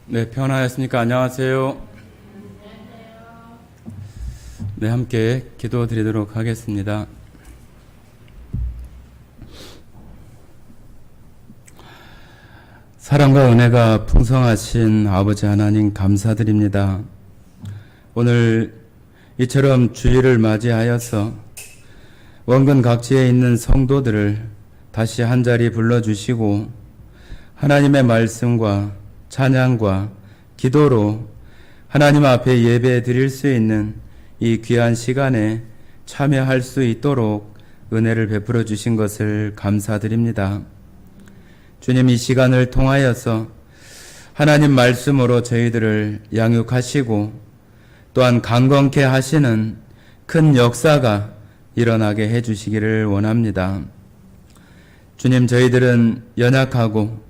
네, 평안하셨습니까? 안녕하세요. 네, 함께 기도 드리도록 하겠습니다. 사랑과 은혜가 풍성하신 아버지 하나님 감사드립니다. 오늘 이처럼 주일을 맞이하여서 원근 각지에 있는 성도들을 다시 한자리 불러주시고 하나님의 말씀과 찬양과 기도로 하나님 앞에 예배 드릴 수 있는 이 귀한 시간에 참여할 수 있도록 은혜를 베풀어 주신 것을 감사드립니다. 주님, 이 시간을 통하여서 하나님 말씀으로 저희들을 양육하시고 또한 강건케 하시는 큰 역사가 일어나게 해주시기를 원합니다. 주님, 저희들은 연약하고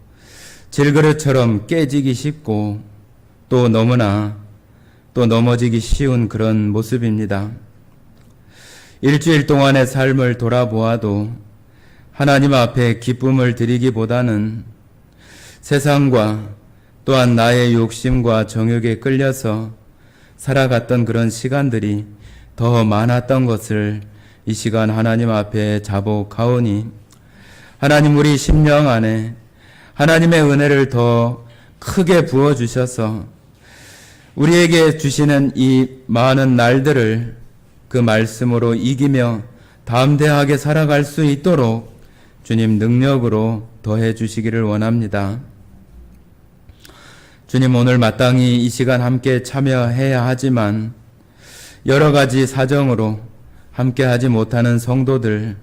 질그릇처럼 깨지기 쉽고 또 너무나 또 넘어지기 쉬운 그런 모습입니다. 일주일 동안의 삶을 돌아보아도 하나님 앞에 기쁨을 드리기보다는 세상과 또한 나의 욕심과 정욕에 끌려서 살아갔던 그런 시간들이 더 많았던 것을 이 시간 하나님 앞에 자복하오니 하나님, 우리 심령 안에 하나님의 은혜를 더 크게 부어주셔서 우리에게 주시는 이 많은 날들을 그 말씀으로 이기며 담대하게 살아갈 수 있도록 주님 능력으로 더해 주시기를 원합니다. 주님, 오늘 마땅히 이 시간 함께 참여해야 하지만 여러 가지 사정으로 함께 하지 못하는 성도들,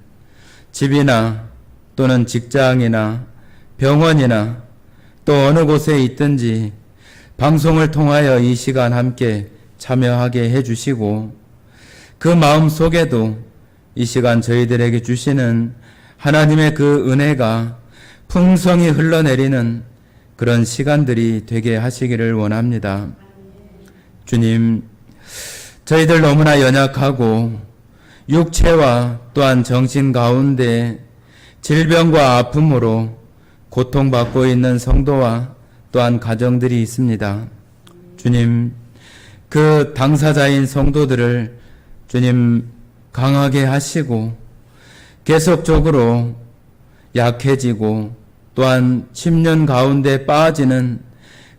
집이나 또는 직장이나 병원이나 또 어느 곳에 있든지 방송을 통하여 이 시간 함께 참여하게 해주시고 그 마음 속에도 이 시간 저희들에게 주시는 하나님의 그 은혜가 풍성히 흘러내리는 그런 시간들이 되게 하시기를 원합니다. 주님, 저희들 너무나 연약하고 육체와 또한 정신 가운데 질병과 아픔으로 고통받고 있는 성도와 또한 가정들이 있습니다. 주님, 그 당사자인 성도들을 주님 강하게 하시고 계속적으로 약해지고 또한 침륜 가운데 빠지는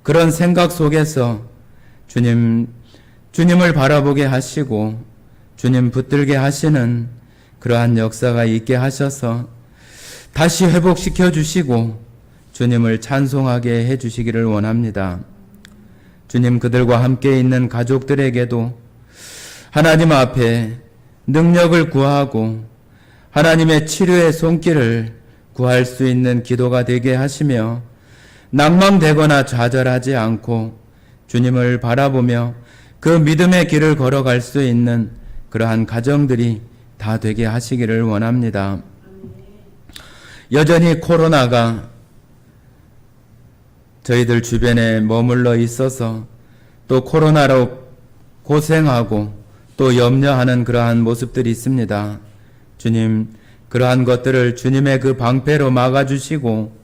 그런 생각 속에서 주님을 바라보게 하시고 주님 붙들게 하시는 그러한 역사가 있게 하셔서 다시 회복시켜 주시고 주님을 찬송하게 해주시기를 원합니다. 주님, 그들과 함께 있는 가족들에게도 하나님 앞에 능력을 구하고 하나님의 치료의 손길을 구할 수 있는 기도가 되게 하시며 낭망되거나 좌절하지 않고 주님을 바라보며 그 믿음의 길을 걸어갈 수 있는 그러한 가정들이 다 되게 하시기를 원합니다. 여전히 코로나가 저희들 주변에 머물러 있어서 또 코로나로 고생하고 또 염려하는 그러한 모습들이 있습니다. 주님, 그러한 것들을 주님의 그 방패로 막아주시고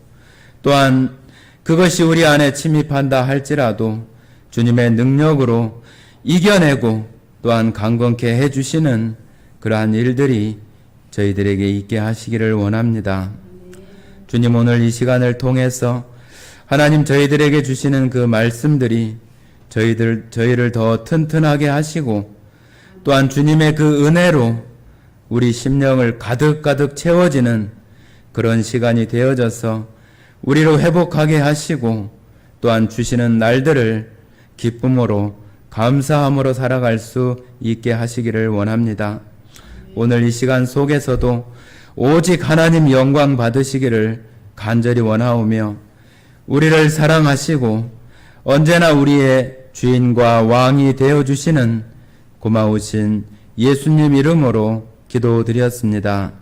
또한 그것이 우리 안에 침입한다 할지라도 주님의 능력으로 이겨내고 또한 강건케 해주시는 그러한 일들이 저희들에게 있게 하시기를 원합니다. 주님, 오늘 이 시간을 통해서 하나님 저희들에게 주시는 그 말씀들이 저희를 더 튼튼하게 하시고 또한 주님의 그 은혜로 우리 심령을 가득가득 채워지는 그런 시간이 되어져서 우리로 회복하게 하시고 또한 주시는 날들을 기쁨으로 감사함으로 살아갈 수 있게 하시기를 원합니다. 오늘 이 시간 속에서도 오직 하나님 영광 받으시기를 간절히 원하오며 우리를 사랑하시고 언제나 우리의 주인과 왕이 되어주시는 고마우신 예수님 이름으로 기도드렸습니다.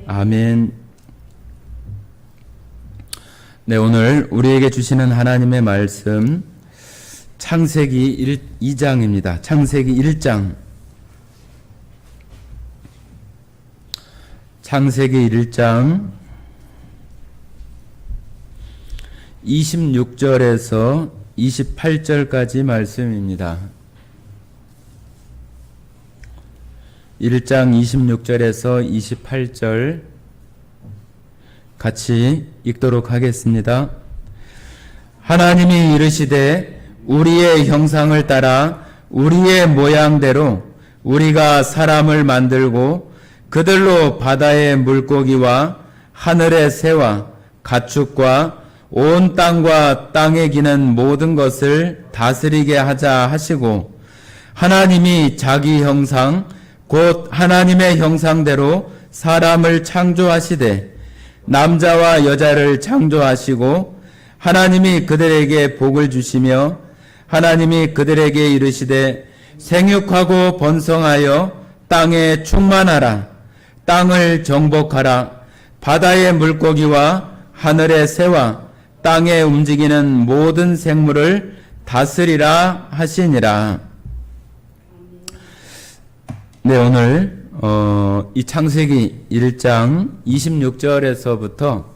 아멘. 네, 오늘 우리에게 주시는 하나님의 말씀 창세기 2장입니다. 창세기 1장. 창세기 1장 26절에서 28절까지 말씀입니다. 1장 26절에서 28절 같이 읽도록 하겠습니다. 하나님이 이르시되 우리의 형상을 따라 우리의 모양대로 우리가 사람을 만들고 그들로 바다의 물고기와 하늘의 새와 가축과 온 땅과 땅에 기는 모든 것을 다스리게 하자 하시고, 하나님이 자기 형상 곧 하나님의 형상대로 사람을 창조하시되 남자와 여자를 창조하시고, 하나님이 그들에게 복을 주시며 하나님이 그들에게 이르시되 생육하고 번성하여 땅에 충만하라. 땅을 정복하라. 바다의 물고기와 하늘의 새와 땅에 움직이는 모든 생물을 다스리라 하시니라. 네, 오늘 이 창세기 1장 26절에서부터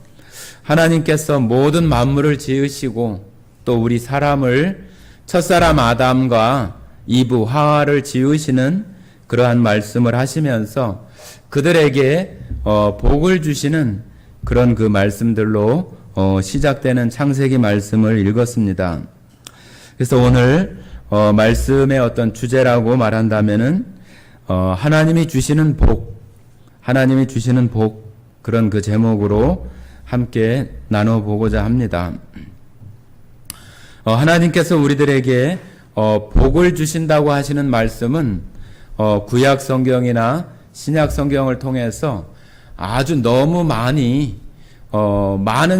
하나님께서 모든 만물을 지으시고 또 우리 사람을 첫사람 아담과 이브 하와를 지으시는 그러한 말씀을 하시면서 그들에게 복을 주시는 그런 그 말씀들로 시작되는 창세기 말씀을 읽었습니다. 그래서 오늘 말씀의 어떤 주제라고 말한다면은 하나님이 주시는 복, 하나님이 주시는 복, 그런 그 제목으로 함께 나눠보고자 합니다. 하나님께서 우리들에게 복을 주신다고 하시는 말씀은 구약 성경이나 신약 성경을 통해서 아주 너무 많은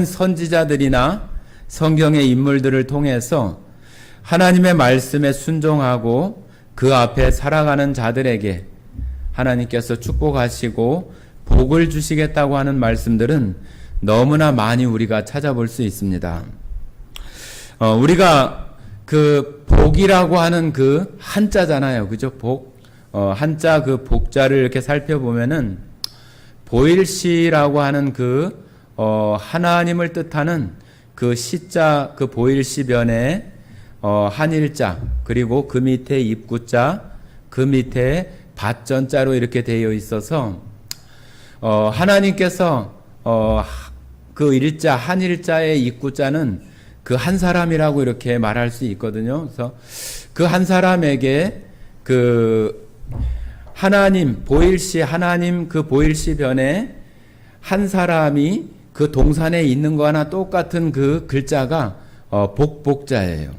선지자들이나 성경의 인물들을 통해서 하나님의 말씀에 순종하고 그 앞에 살아가는 자들에게 하나님께서 축복하시고 복을 주시겠다고 하는 말씀들은 너무나 많이 우리가 찾아볼 수 있습니다. 우리가 그 복이라고 하는 그 한자잖아요. 그죠? 복. 한자 그 복자를 이렇게 살펴보면은 보일시라고 하는 그 하나님을 뜻하는 그 시자, 그 보일시 변에 한일자, 그리고 그 밑에 입구자, 그 밑에 밭전자로 이렇게 되어 있어서 하나님께서 그 일자, 한일자의 입구자는 그 한 사람이라고 이렇게 말할 수 있거든요. 그래서 그 한 사람에게 그 하나님, 보일시, 하나님 그 보일시 변에 한 사람이 그 동산에 있는 거나 똑같은 그 글자가 복복자예요.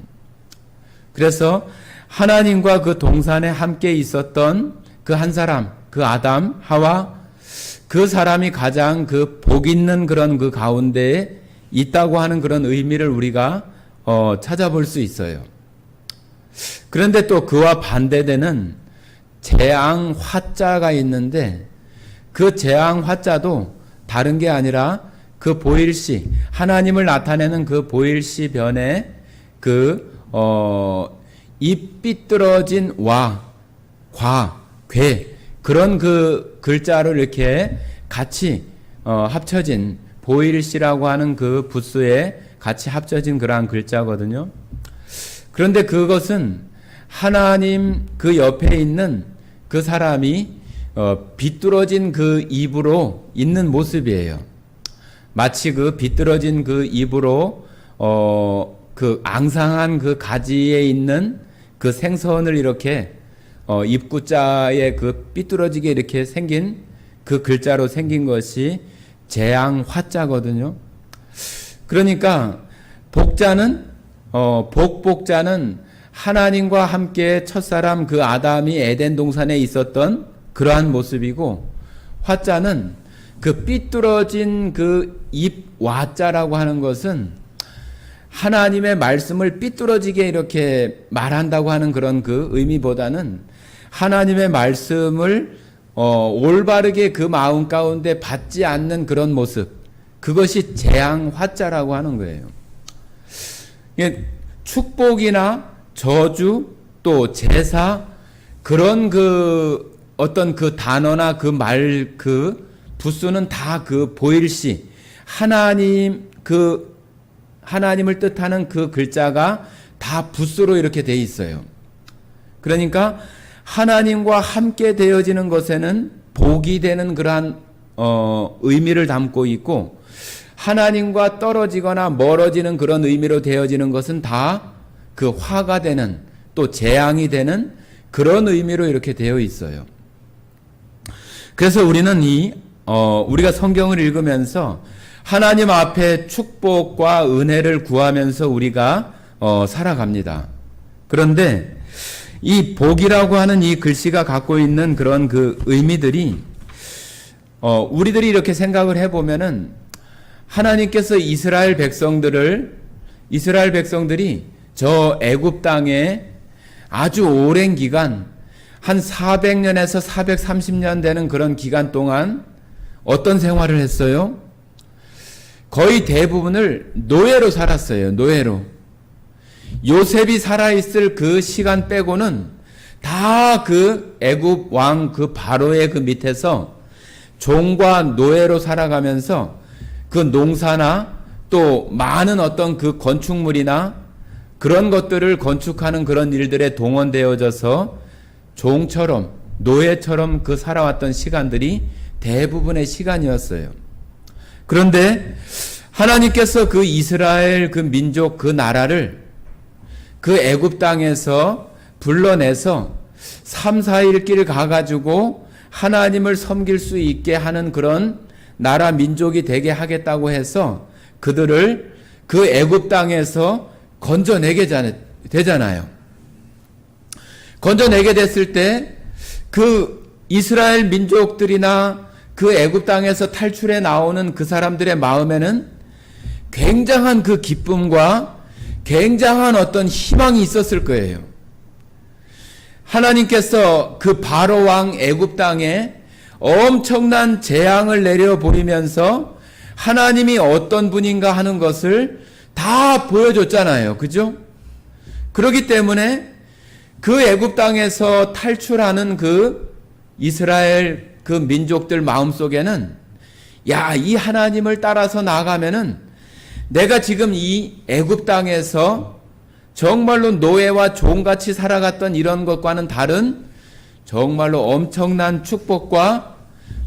그래서 하나님과 그 동산에 함께 있었던 그 한 사람, 그 아담, 하와, 그 사람이 가장 그 복 있는 그런 그 가운데에 있다고 하는 그런 의미를 우리가 찾아볼 수 있어요. 그런데 또 그와 반대되는 재앙 화자가 있는데 그 재앙 화자도 다른 게 아니라 그 보일시, 하나님을 나타내는 그 보일시 변에 그 이 삐뚤어진 와, 과, 괴, 그런 그 글자를 이렇게 같이 합쳐진 보일시라고 하는 그 부수에 같이 합쳐진 그러한 글자거든요. 그런데 그것은 하나님 그 옆에 있는 그 사람이 비뚤어진 그 입으로 있는 모습이에요. 마치 그 비뚤어진 그 입으로 그 앙상한 그 가지에 있는 그 생선을 이렇게 입구자에 그 삐뚤어지게 이렇게 생긴 그 글자로 생긴 것이 재앙 화자거든요. 그러니까 복자는 복자는 하나님과 함께 첫사람 그 아담이 에덴 동산에 있었던 그러한 모습이고, 화자는 그 삐뚤어진 그 입 와자라고 하는 것은 하나님의 말씀을 삐뚤어지게 이렇게 말한다고 하는 그런 그 의미보다는 하나님의 말씀을 올바르게 그 마음 가운데 받지 않는 그런 모습, 그것이 재앙 화자라고 하는 거예요. 축복이나 저주 또 제사, 그런 그 어떤 그 단어나 그 말 그 부수는 다 그 보일시, 하나님 그 하나님을 뜻하는 그 글자가 다 붓으로 이렇게 돼 있어요. 그러니까 하나님과 함께 되어지는 것에는 복이 되는 그러한 의미를 담고 있고, 하나님과 떨어지거나 멀어지는 그런 의미로 되어지는 것은 다 그 화가 되는, 또 재앙이 되는 그런 의미로 이렇게 되어 있어요. 그래서 우리는 우리가 성경을 읽으면서 하나님 앞에 축복과 은혜를 구하면서 우리가 살아갑니다. 그런데 이 복이라고 하는 이 글씨가 갖고 있는 그런 그 의미들이 우리들이 이렇게 생각을 해보면은, 하나님께서 이스라엘 백성들이 저 애굽 땅에 아주 오랜 기간, 한 400년에서 430년 되는 그런 기간 동안 어떤 생활을 했어요? 거의 대부분을 노예로 살았어요. 노예로. 요셉이 살아있을 그 시간 빼고는 다 그 애굽 왕 그 바로의 그 밑에서 종과 노예로 살아가면서 그 농사나 또 많은 어떤 그 건축물이나 그런 것들을 건축하는 그런 일들에 동원되어져서 종처럼, 노예처럼 그 살아왔던 시간들이 대부분의 시간이었어요. 그런데 하나님께서 그 이스라엘 그 민족 그 나라를 그 애굽 땅에서 불러내서 3, 4일 길 가가지고 하나님을 섬길 수 있게 하는 그런 나라 민족이 되게 하겠다고 해서 그들을 그 애굽 땅에서 건져내게 되잖아요. 건져내게 됐을 때 그 이스라엘 민족들이나 그 애굽 땅에서 탈출해 나오는 그 사람들의 마음에는 굉장한 그 기쁨과 굉장한 어떤 희망이 있었을 거예요. 하나님께서 그 바로 왕 애굽 땅에 엄청난 재앙을 내려 보이면서 하나님이 어떤 분인가 하는 것을 다 보여줬잖아요. 그죠? 그렇기 때문에 그 애굽 땅에서 탈출하는 그 이스라엘 그 민족들 마음속에는, 야, 이 하나님을 따라서 나가면은 내가 지금 이 애굽 땅에서 정말로 노예와 종같이 살아갔던 이런 것과는 다른 정말로 엄청난 축복과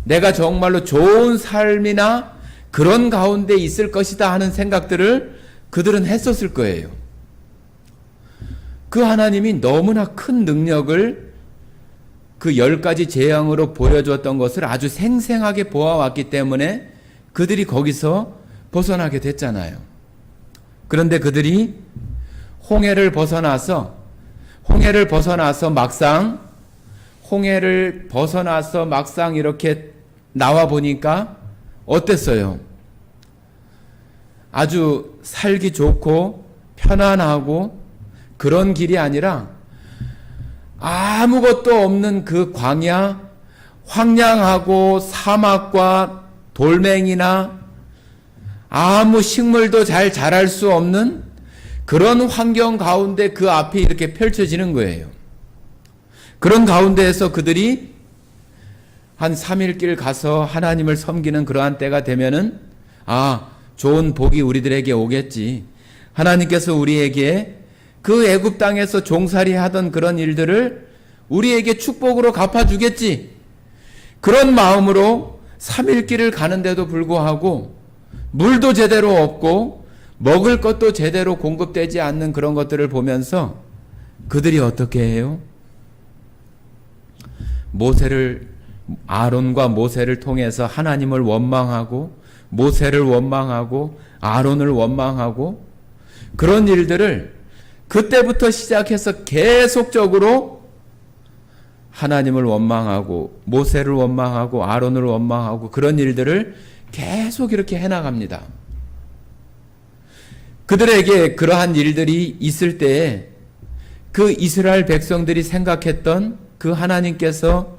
내가 정말로 좋은 삶이나 그런 가운데 있을 것이다 하는 생각들을 그들은 했었을 거예요. 그 하나님이 너무나 큰 능력을 그 10가지 재앙으로 보여주었던 것을 아주 생생하게 보아왔기 때문에 그들이 거기서 벗어나게 됐잖아요. 그런데 그들이 홍해를 벗어나서 막상 이렇게 나와 보니까 어땠어요? 아주 살기 좋고 편안하고 그런 길이 아니라 아무것도 없는 그 광야, 황량하고 사막과 돌멩이나 아무 식물도 잘 자랄 수 없는 그런 환경 가운데 그 앞이 이렇게 펼쳐지는 거예요. 그런 가운데에서 그들이 한 3일 길 가서 하나님을 섬기는 그러한 때가 되면은, 아, 좋은 복이 우리들에게 오겠지. 하나님께서 우리에게 그 애굽 땅에서 종살이 하던 그런 일들을 우리에게 축복으로 갚아주겠지. 그런 마음으로 3일 길을 가는데도 불구하고 물도 제대로 없고 먹을 것도 제대로 공급되지 않는 그런 것들을 보면서 그들이 어떻게 해요? 아론과 모세를 통해서 하나님을 원망하고 모세를 원망하고 아론을 원망하고 그런 일들을 그때부터 시작해서 계속적으로 하나님을 원망하고 모세를 원망하고 아론을 원망하고 그런 일들을 계속 이렇게 해나갑니다. 그들에게 그러한 일들이 있을 때에 그 이스라엘 백성들이 생각했던 그 하나님께서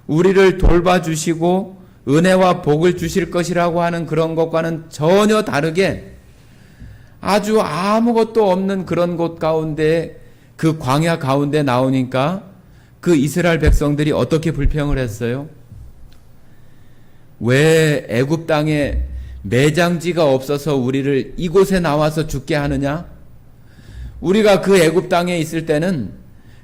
우리를 돌봐주시고 은혜와 복을 주실 것이라고 하는 그런 것과는 전혀 다르게 아주 아무것도 없는 그런 곳 가운데 그 광야 가운데 나오니까 그 이스라엘 백성들이 어떻게 불평을 했어요? 왜 애굽 땅에 매장지가 없어서 우리를 이곳에 나와서 죽게 하느냐? 우리가 그 애굽 땅에 있을 때는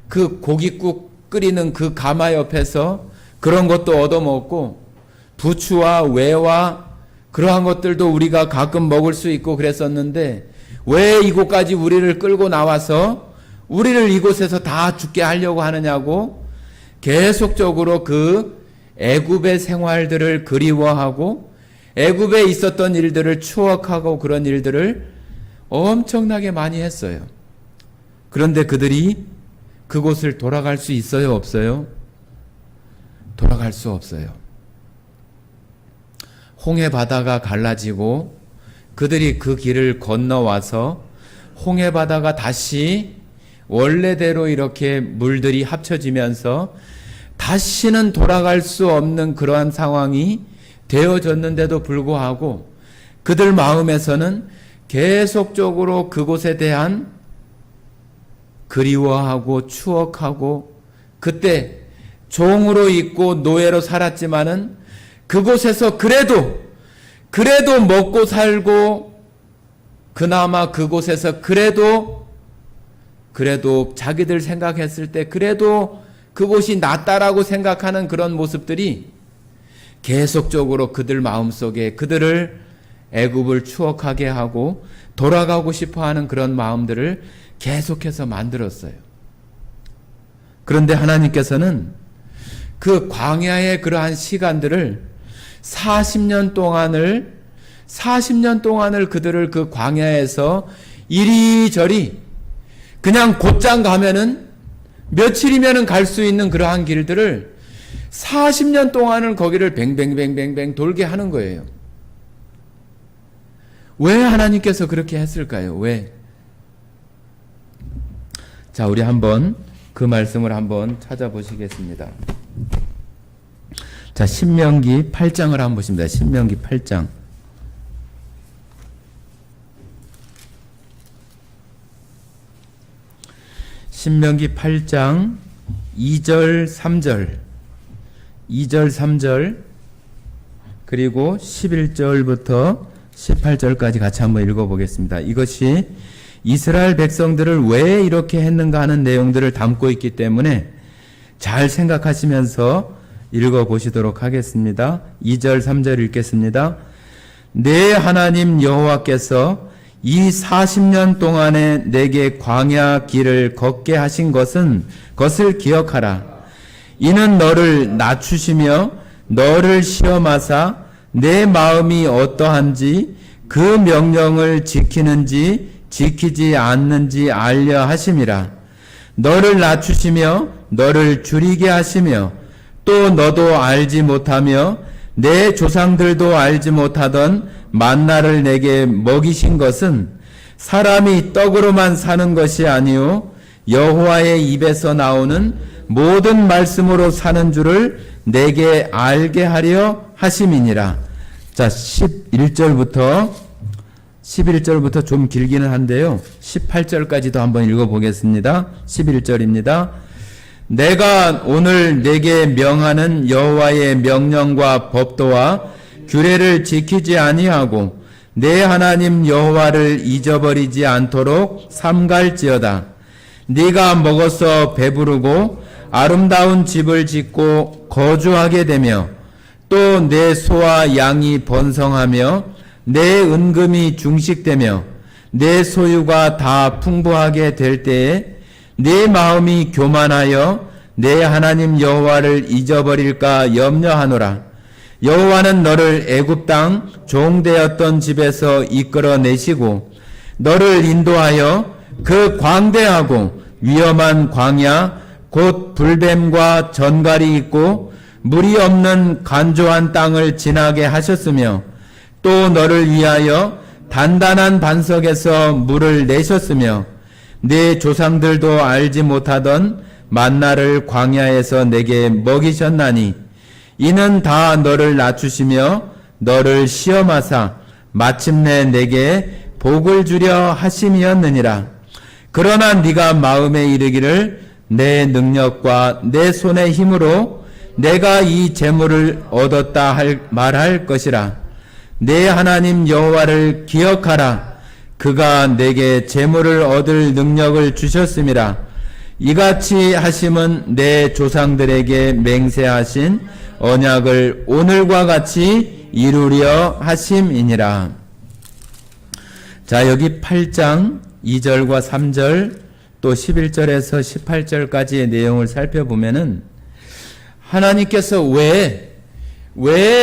그 고깃국 끓이는 그 가마 옆에서 그런 것도 얻어먹고 부추와 외와 그러한 것들도 우리가 가끔 먹을 수 있고 그랬었는데 왜 이곳까지 우리를 끌고 나와서 우리를 이곳에서 다 죽게 하려고 하느냐고 계속적으로 그 애굽의 생활들을 그리워하고 애굽에 있었던 일들을 추억하고 그런 일들을 엄청나게 많이 했어요. 그런데 그들이 그곳을 돌아갈 수 있어요, 없어요? 돌아갈 수 없어요. 홍해 바다가 갈라지고 그들이 그 길을 건너와서 홍해 바다가 다시 원래대로 이렇게 물들이 합쳐지면서 다시는 돌아갈 수 없는 그러한 상황이 되어졌는데도 불구하고 그들 마음에서는 계속적으로 그곳에 대한 그리워하고 추억하고 그때 종으로 있고 노예로 살았지만은 그곳에서 그래도 먹고 살고 그나마 그곳에서 그래도 자기들 생각했을 때 그래도 그곳이 낫다라고 생각하는 그런 모습들이 계속적으로 그들 마음속에 그들을 애굽을 추억하게 하고 돌아가고 싶어하는 그런 마음들을 계속해서 만들었어요. 그런데 하나님께서는 그 광야의 그러한 시간들을 40년 동안을 그들을 그 광야에서 이리저리 그냥 곧장 가면은 며칠이면은 갈 수 있는 그러한 길들을 40년 동안을 거기를 뱅뱅뱅뱅뱅 돌게 하는 거예요. 왜 하나님께서 그렇게 했을까요? 왜? 자, 우리 한번 그 말씀을 한번 찾아보시겠습니다. 자, 신명기 8장을 한번 보십니다. 신명기 8장. 신명기 8장 2절, 3절, 2절, 3절, 그리고 11절부터 18절까지 같이 한번 읽어보겠습니다. 이것이 이스라엘 백성들을 왜 이렇게 했는가 하는 내용들을 담고 있기 때문에 잘 생각하시면서 읽어보시도록 하겠습니다. 2절, 3절 읽겠습니다. 내 하나님 여호와께서 이 40년 동안에 내게 광야 길을 걷게 하신 것을 기억하라. 이는 너를 낮추시며 너를 시험하사 내 마음이 어떠한지 그 명령을 지키는지 지키지 않는지 알려 하심이라. 너를 낮추시며 너를 줄이게 하시며 또 너도 알지 못하며 내 조상들도 알지 못하던 만나를 내게 먹이신 것은 사람이 떡으로만 사는 것이 아니요 여호와의 입에서 나오는 모든 말씀으로 사는 줄을 내게 알게 하려 하심이니라. 자, 11절부터 좀 길기는 한데요. 18절까지도 한번 읽어보겠습니다. 11절입니다. 내가 오늘 내게 명하는 여호와의 명령과 법도와 규례를 지키지 아니하고 내 하나님 여호와를 잊어버리지 않도록 삼갈지어다. 네가 먹어서 배부르고 아름다운 집을 짓고 거주하게 되며 또 내 소와 양이 번성하며 내 은금이 중식되며 내 소유가 다 풍부하게 될 때에 내 마음이 교만하여 내 하나님 여호와를 잊어버릴까 염려하노라. 여호와는 너를 애굽 땅 종되었던 집에서 이끌어내시고 너를 인도하여 그 광대하고 위험한 광야 곧 불뱀과 전갈이 있고 물이 없는 간조한 땅을 지나게 하셨으며 또 너를 위하여 단단한 반석에서 물을 내셨으며 네 조상들도 알지 못하던 만나를 광야에서 내게 먹이셨나니 이는 다 너를 낮추시며 너를 시험하사 마침내 내게 복을 주려 하심이었느니라. 그러나 네가 마음에 이르기를 내 능력과 내 손의 힘으로 내가 이 재물을 얻었다 말할 것이라. 내 하나님 여호와를 기억하라. 그가 내게 재물을 얻을 능력을 주셨음이라. 이같이 하심은 내 조상들에게 맹세하신 언약을 오늘과 같이 이루려 하심이니라. 자, 여기 8장 2절과 3절 또 11절에서 18절까지의 내용을 살펴보면은 하나님께서 왜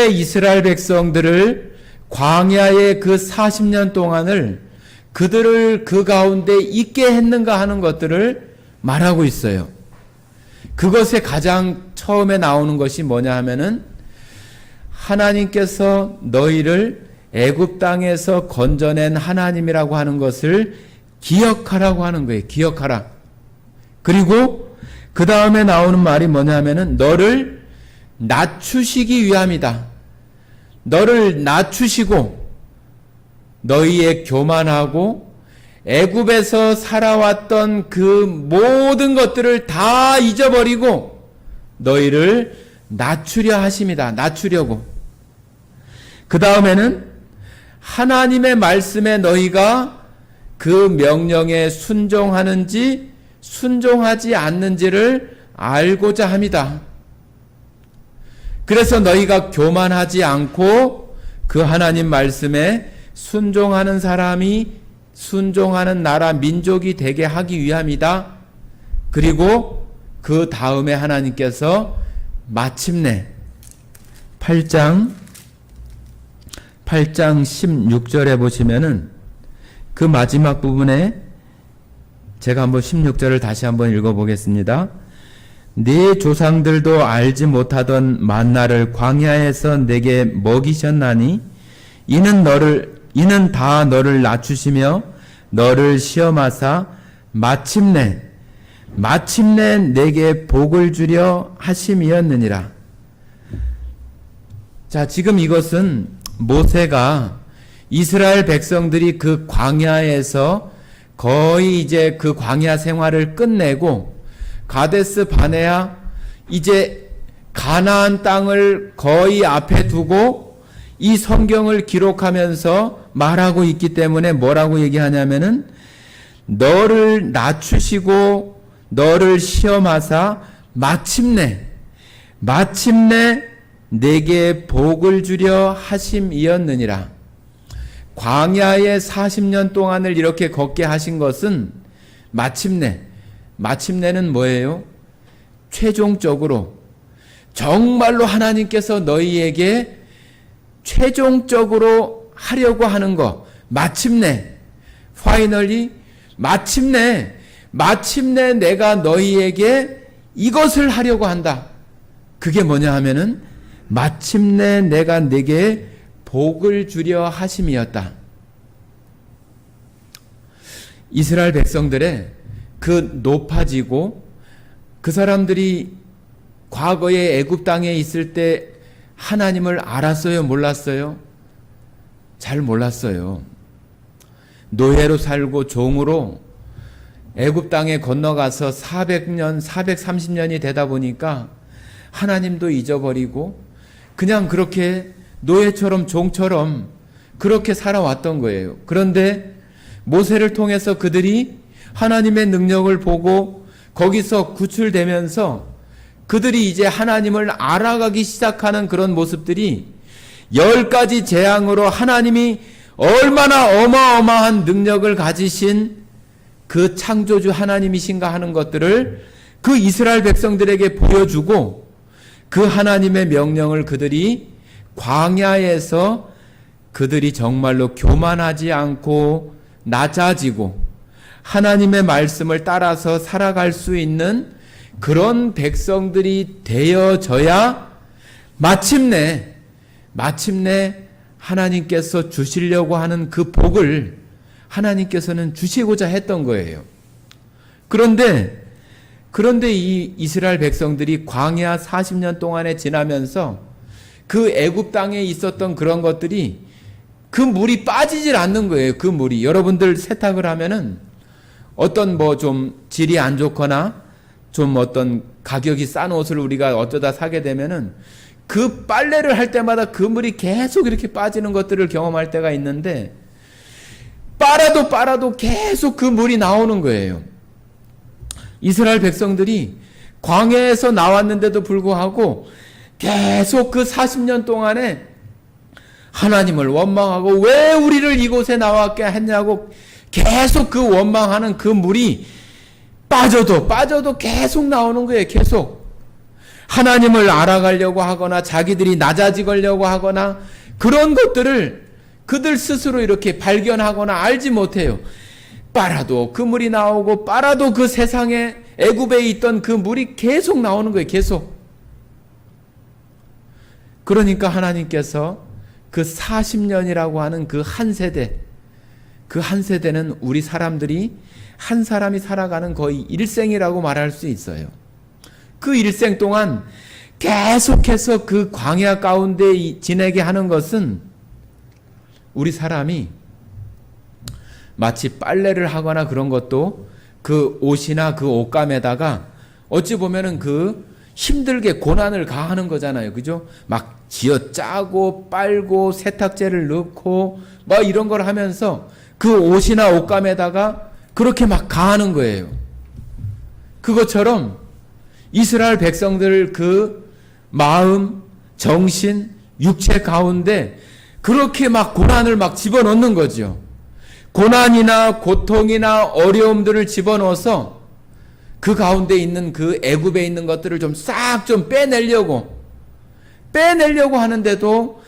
이스라엘 백성들을 광야의 그 40년 동안을 그들을 그 가운데 있게 했는가 하는 것들을 말하고 있어요. 그것에 가장 처음에 나오는 것이 뭐냐 하면은 하나님께서 너희를 애굽 땅에서 건져낸 하나님이라고 하는 것을 기억하라고 하는 거예요. 기억하라. 그리고 그 다음에 나오는 말이 뭐냐 하면은 너를 낮추시기 위함이다. 너를 낮추시고 너희의 교만하고 애굽에서 살아왔던 그 모든 것들을 다 잊어버리고 너희를 낮추려 하심이다. 낮추려고. 그 다음에는 하나님의 말씀에 너희가 그 명령에 순종하는지 순종하지 않는지를 알고자 함이다. 그래서 너희가 교만하지 않고 그 하나님 말씀에 순종하는 사람이 순종하는 나라 민족이 되게 하기 위함이다. 그리고 그 다음에 하나님께서 마침내 8장 16절에 보시면은 그 마지막 부분에 제가 한번 16절을 다시 한번 읽어보겠습니다. 네 조상들도 알지 못하던 만나를 광야에서 내게 먹이셨나니 이는 다 너를 낮추시며 너를 시험하사 마침내 내게 복을 주려 하심이었느니라. 자, 지금 이것은 모세가 이스라엘 백성들이 그 광야에서 거의 이제 그 광야 생활을 끝내고 가데스 바네아 이제 가나안 땅을 거의 앞에 두고 이 성경을 기록하면서 말하고 있기 때문에 뭐라고 얘기하냐면은 너를 낮추시고 너를 시험하사 마침내 내게 복을 주려 하심이었느니라. 광야의 40년 동안을 이렇게 걷게 하신 것은 마침내는 뭐예요? 최종적으로 정말로 하나님께서 너희에게 최종적으로 하려고 하는 거, 마침내 내가 너희에게 이것을 하려고 한다. 그게 뭐냐 하면은 마침내 내가 네게 복을 주려 하심이었다. 이스라엘 백성들의 그 높아지고 그 사람들이 과거에 애굽 땅에 있을 때 하나님을 알았어요? 몰랐어요? 잘 몰랐어요. 노예로 살고 종으로 애굽 땅에 건너가서 400년, 430년이 되다 보니까 하나님도 잊어버리고 그냥 그렇게 노예처럼 종처럼 그렇게 살아왔던 거예요. 그런데 모세를 통해서 그들이 하나님의 능력을 보고 거기서 구출되면서 그들이 이제 하나님을 알아가기 시작하는 그런 모습들이 10가지 재앙으로 하나님이 얼마나 어마어마한 능력을 가지신 그 창조주 하나님이신가 하는 것들을 그 이스라엘 백성들에게 보여주고 그 하나님의 명령을 그들이 광야에서 그들이 정말로 교만하지 않고 낮아지고 하나님의 말씀을 따라서 살아갈 수 있는 그런 백성들이 되어져야 마침내 하나님께서 주시려고 하는 그 복을 하나님께서는 주시고자 했던 거예요. 그런데 이 이스라엘 백성들이 광야 40년 동안에 지나면서 그 애굽 땅에 있었던 그런 것들이 그 물이 빠지질 않는 거예요. 그 물이. 여러분들 세탁을 하면은 어떤 뭐 좀 질이 안 좋거나 좀 어떤 가격이 싼 옷을 우리가 어쩌다 사게 되면은 그 빨래를 할 때마다 그 물이 계속 이렇게 빠지는 것들을 경험할 때가 있는데 빨아도 계속 그 물이 나오는 거예요. 이스라엘 백성들이 광야에서 나왔는데도 불구하고 계속 그 40년 동안에 하나님을 원망하고 왜 우리를 이곳에 나왔게 했냐고 계속 그 원망하는 그 물이 빠져도 계속 나오는 거예요. 계속. 하나님을 알아가려고 하거나 자기들이 낮아지려고 하거나 그런 것들을 그들 스스로 이렇게 발견하거나 알지 못해요. 빨아도 그 물이 나오고 빨아도 그 세상에 애굽에 있던 그 물이 계속 나오는 거예요. 계속. 그러니까 하나님께서 그 40년이라고 하는 그 한 세대, 그 한 세대는 우리 사람들이 한 사람이 살아가는 거의 일생이라고 말할 수 있어요. 그 일생 동안 계속해서 그 광야 가운데 지내게 하는 것은 우리 사람이 마치 빨래를 하거나 그런 것도 그 옷이나 그 옷감에다가 어찌 보면은 그 힘들게 고난을 가하는 거잖아요. 그죠? 막 쥐어 짜고 빨고 세탁제를 넣고 막 이런 걸 하면서 그 옷이나 옷감에다가 그렇게 막 가하는 거예요. 그것처럼 이스라엘 백성들 그 마음, 정신, 육체 가운데 그렇게 막 고난을 막 집어넣는 거죠. 고난이나 고통이나 어려움들을 집어넣어서 그 가운데 있는 그 애굽에 있는 것들을 좀 싹 좀 빼내려고 하는데도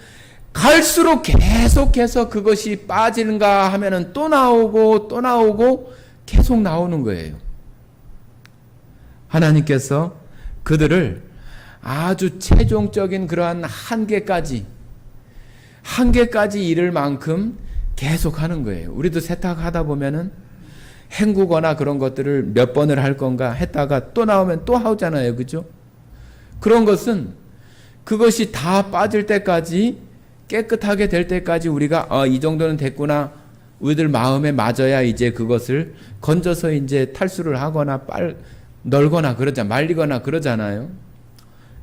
갈수록 계속해서 그것이 빠지는가 하면은 또 나오고 계속 나오는 거예요. 하나님께서 그들을 아주 최종적인 그러한 한계까지 이를 만큼 계속 하는 거예요. 우리도 세탁하다 보면은 헹구거나 그런 것들을 몇 번을 할 건가 했다가 또 나오면 또 하잖아요. 그죠? 그런 것은 그것이 다 빠질 때까지 깨끗하게 될 때까지 우리가 이 정도는 됐구나. 우리들 마음에 맞아야 이제 그것을 건져서 이제 탈수를 하거나 널거나 말리거나 그러잖아요.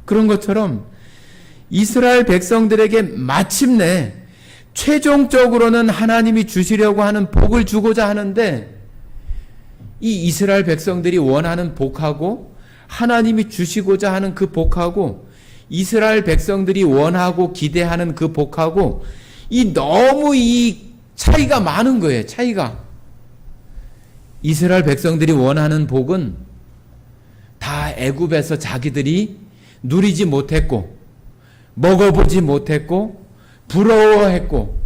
그런 것처럼 이스라엘 백성들에게 마침내 최종적으로는 하나님이 주시려고 하는 복을 주고자 하는데 이 이스라엘 백성들이 원하는 복하고 하나님이 주시고자 하는 그 복하고 이스라엘 백성들이 원하고 기대하는 그 복하고 너무 이 차이가 많은 거예요. 차이가. 이스라엘 백성들이 원하는 복은 다 애굽에서 자기들이 누리지 못했고 먹어보지 못했고 부러워했고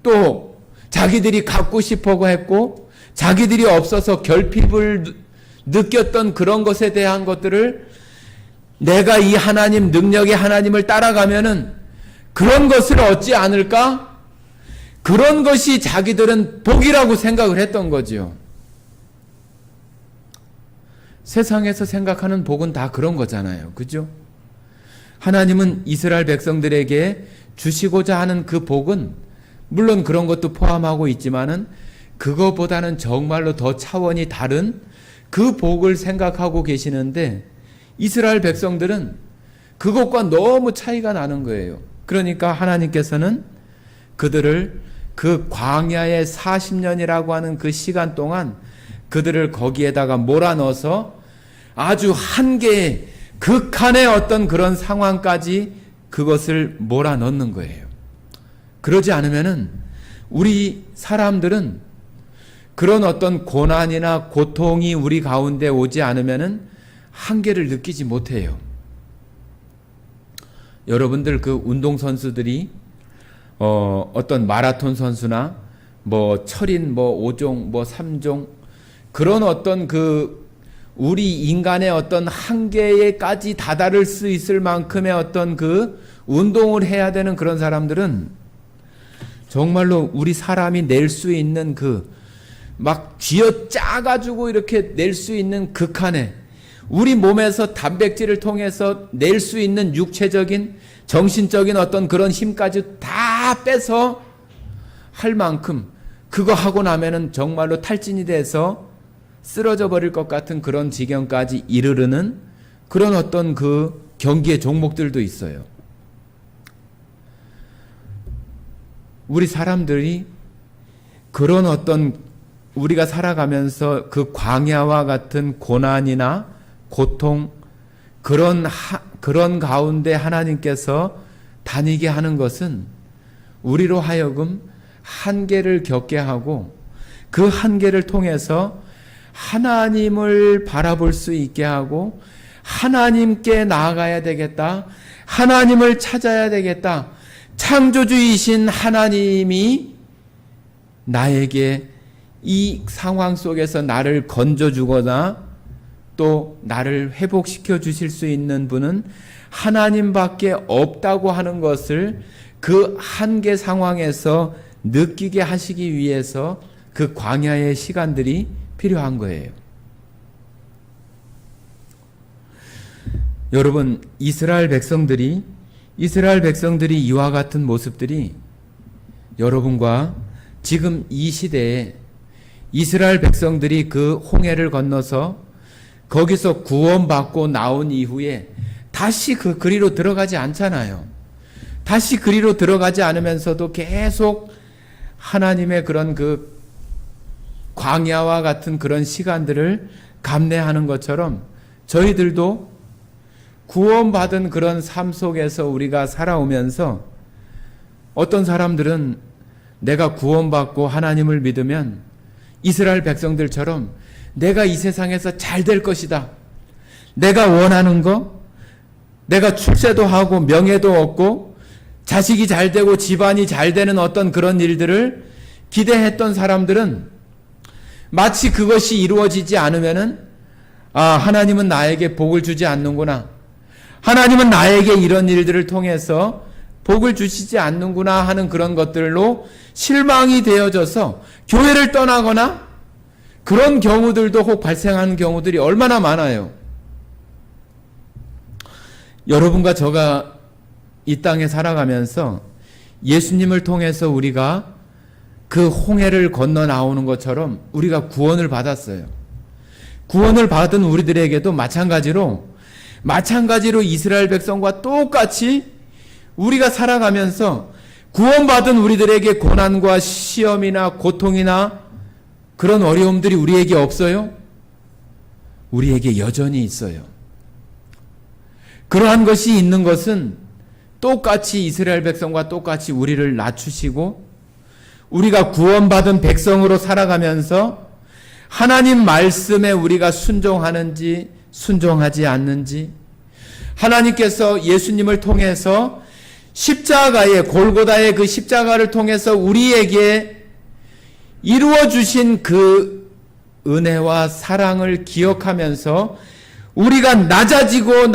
또 자기들이 갖고 싶어 했고 자기들이 없어서 결핍을 느꼈던 그런 것에 대한 것들을 내가 이 하나님 능력의 하나님을 따라가면은 그런 것을 얻지 않을까? 그런 것이 자기들은 복이라고 생각을 했던 거죠. 세상에서 생각하는 복은 다 그런 거잖아요. 그죠? 하나님은 이스라엘 백성들에게 주시고자 하는 그 복은 물론 그런 것도 포함하고 있지만은 그거보다는 정말로 더 차원이 다른 그 복을 생각하고 계시는데 이스라엘 백성들은 그것과 너무 차이가 나는 거예요. 그러니까 하나님께서는 그들을 그 광야의 40년이라고 하는 그 시간 동안 그들을 거기에다가 몰아넣어서 아주 한계의 극한의 어떤 그런 상황까지 그것을 몰아넣는 거예요. 그러지 않으면은 우리 사람들은 그런 어떤 고난이나 고통이 우리 가운데 오지 않으면은 한계를 느끼지 못해요. 여러분들 그 운동선수들이 어떤 마라톤 선수나 뭐 철인 뭐 5종 뭐 3종 그런 어떤 그 우리 인간의 어떤 한계에까지 다다를 수 있을 만큼의 어떤 그 운동을 해야 되는 그런 사람들은 정말로 우리 사람이 낼 수 있는 그 막 쥐어 짜가지고 이렇게 낼 수 있는 극한의 우리 몸에서 단백질을 통해서 낼 수 있는 육체적인 정신적인 어떤 그런 힘까지 다 빼서 할 만큼 그거 하고 나면은 정말로 탈진이 돼서 쓰러져 버릴 것 같은 그런 지경까지 이르르는 그런 어떤 그 경기의 종목들도 있어요. 우리 사람들이 그런 어떤 우리가 살아가면서 그 광야와 같은 고난이나 고통, 그런 가운데 하나님께서 다니게 하는 것은 우리로 하여금 한계를 겪게 하고 그 한계를 통해서 하나님을 바라볼 수 있게 하고 하나님께 나아가야 되겠다. 하나님을 찾아야 되겠다. 창조주이신 하나님이 나에게 이 상황 속에서 나를 건져주거나 또 나를 회복시켜 주실 수 있는 분은 하나님밖에 없다고 하는 것을 그 한계 상황에서 느끼게 하시기 위해서 그 광야의 시간들이 필요한 거예요. 여러분, 이스라엘 백성들이 이와 같은 모습들이 여러분과 지금 이 시대에 이스라엘 백성들이 그 홍해를 건너서 거기서 구원받고 나온 이후에 다시 그 그리로 들어가지 않잖아요. 다시 그리로 들어가지 않으면서도 계속 하나님의 그런 그 광야와 같은 그런 시간들을 감내하는 것처럼 저희들도 구원받은 그런 삶 속에서 우리가 살아오면서 어떤 사람들은 내가 구원받고 하나님을 믿으면 이스라엘 백성들처럼 내가 이 세상에서 잘 될 것이다. 내가 원하는 거, 내가 출세도 하고 명예도 얻고 자식이 잘 되고 집안이 잘 되는 어떤 그런 일들을 기대했던 사람들은 마치 그것이 이루어지지 않으면은 하나님은 나에게 복을 주지 않는구나. 하나님은 나에게 이런 일들을 통해서 복을 주시지 않는구나 하는 그런 것들로 실망이 되어져서 교회를 떠나거나 그런 경우들도 혹 발생하는 경우들이 얼마나 많아요. 여러분과 저가 이 땅에 살아가면서 예수님을 통해서 우리가 그 홍해를 건너 나오는 것처럼 우리가 구원을 받았어요. 구원을 받은 우리들에게도 마찬가지로 이스라엘 백성과 똑같이 우리가 살아가면서 구원받은 우리들에게 고난과 시험이나 고통이나 그런 어려움들이 우리에게 없어요? 우리에게 여전히 있어요. 그러한 것이 있는 것은 똑같이 이스라엘 백성과 똑같이 우리를 낮추시고 우리가 구원받은 백성으로 살아가면서 하나님 말씀에 우리가 순종하는지 순종하지 않는지 하나님께서 예수님을 통해서 십자가의 골고다의 그 십자가를 통해서 우리에게 이루어 주신 그 은혜와 사랑을 기억하면서 우리가 낮아지고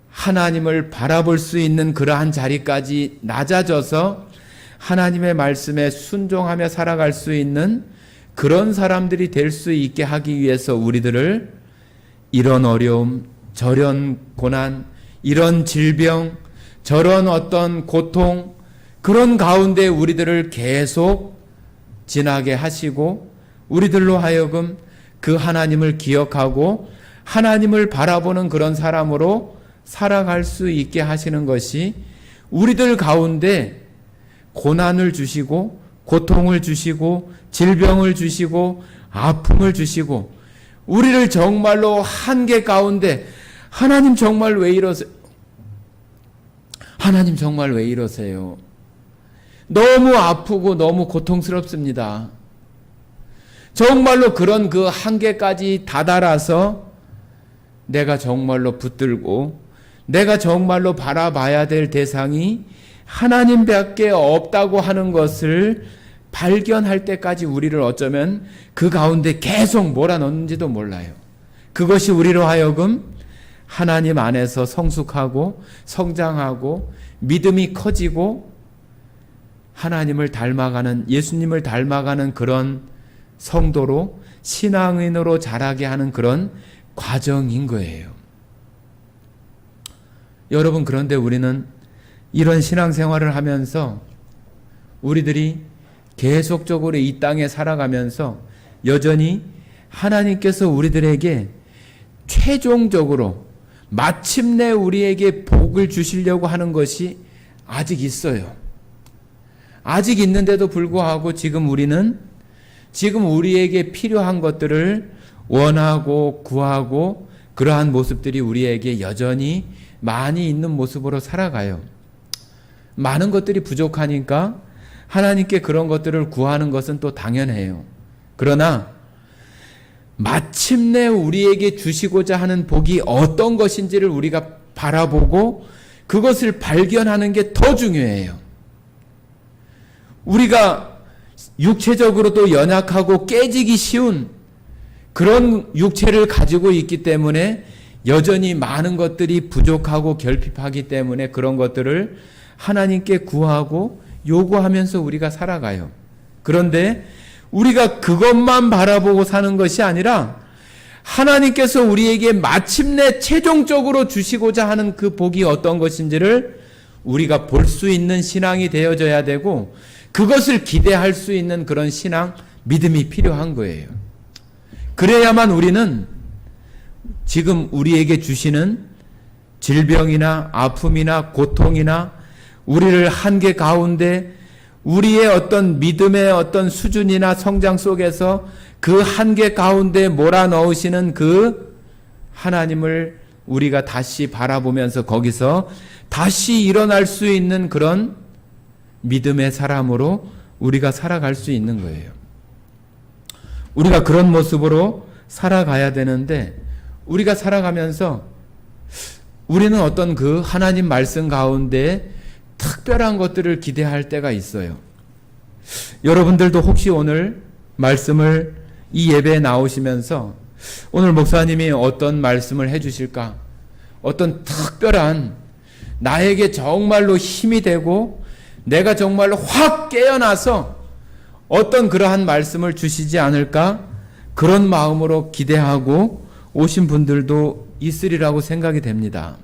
하나님을 바라볼 수 있는 그러한 자리까지 낮아져서 하나님의 말씀에 순종하며 살아갈 수 있는 그런 사람들이 될 수 있게 하기 위해서 우리들을 이런 어려움, 저런 고난, 이런 질병, 저런 어떤 고통, 그런 가운데 우리들을 계속 지나게 하시고 우리들로 하여금 그 하나님을 기억하고 하나님을 바라보는 그런 사람으로 살아갈 수 있게 하시는 것이 우리들 가운데 고난을 주시고 고통을 주시고 질병을 주시고 아픔을 주시고 우리를 정말로 한계 가운데 하나님 정말 왜 이러세요? 하나님 정말 왜 이러세요? 너무 아프고 너무 고통스럽습니다. 정말로 그런 그 한계까지 다다라서 내가 정말로 붙들고 내가 정말로 바라봐야 될 대상이 하나님밖에 없다고 하는 것을 발견할 때까지 우리를 어쩌면 그 가운데 계속 몰아넣는지도 몰라요. 그것이 우리로 하여금 하나님 안에서 성숙하고 성장하고 믿음이 커지고 하나님을 닮아가는, 예수님을 닮아가는 그런 성도로 신앙인으로 자라게 하는 그런 과정인 거예요. 여러분, 그런데 우리는 이런 신앙생활을 하면서 우리들이 계속적으로 이 땅에 살아가면서 여전히 하나님께서 우리들에게 최종적으로 마침내 우리에게 복을 주시려고 하는 것이 아직 있어요. 아직 있는데도 불구하고 지금 우리는 지금 우리에게 필요한 것들을 원하고 구하고 그러한 모습들이 우리에게 여전히 많이 있는 모습으로 살아가요. 많은 것들이 부족하니까 하나님께 그런 것들을 구하는 것은 또 당연해요. 그러나 마침내 우리에게 주시고자 하는 복이 어떤 것인지를 우리가 바라보고 그것을 발견하는 게 더 중요해요. 우리가 육체적으로도 연약하고 깨지기 쉬운 그런 육체를 가지고 있기 때문에 여전히 많은 것들이 부족하고 결핍하기 때문에 그런 것들을 하나님께 구하고 요구하면서 우리가 살아가요. 그런데 우리가 그것만 바라보고 사는 것이 아니라 하나님께서 우리에게 마침내 최종적으로 주시고자 하는 그 복이 어떤 것인지를 우리가 볼 수 있는 신앙이 되어져야 되고 그것을 기대할 수 있는 그런 신앙, 믿음이 필요한 거예요. 그래야만 우리는 지금 우리에게 주시는 질병이나 아픔이나 고통이나 우리를 한계 가운데 우리의 어떤 믿음의 어떤 수준이나 성장 속에서 그 한계 가운데 몰아넣으시는 그 하나님을 우리가 다시 바라보면서 거기서 다시 일어날 수 있는 그런 믿음의 사람으로 우리가 살아갈 수 있는 거예요. 우리가 그런 모습으로 살아가야 되는데 우리가 살아가면서 우리는 어떤 그 하나님 말씀 가운데 특별한 것들을 기대할 때가 있어요. 여러분들도 혹시 오늘 말씀을 이 예배에 나오시면서 오늘 목사님이 어떤 말씀을 해주실까? 어떤 특별한 나에게 정말로 힘이 되고 내가 정말로 확 깨어나서 어떤 그러한 말씀을 주시지 않을까? 그런 마음으로 기대하고 오신 분들도 있으리라고 생각이 됩니다.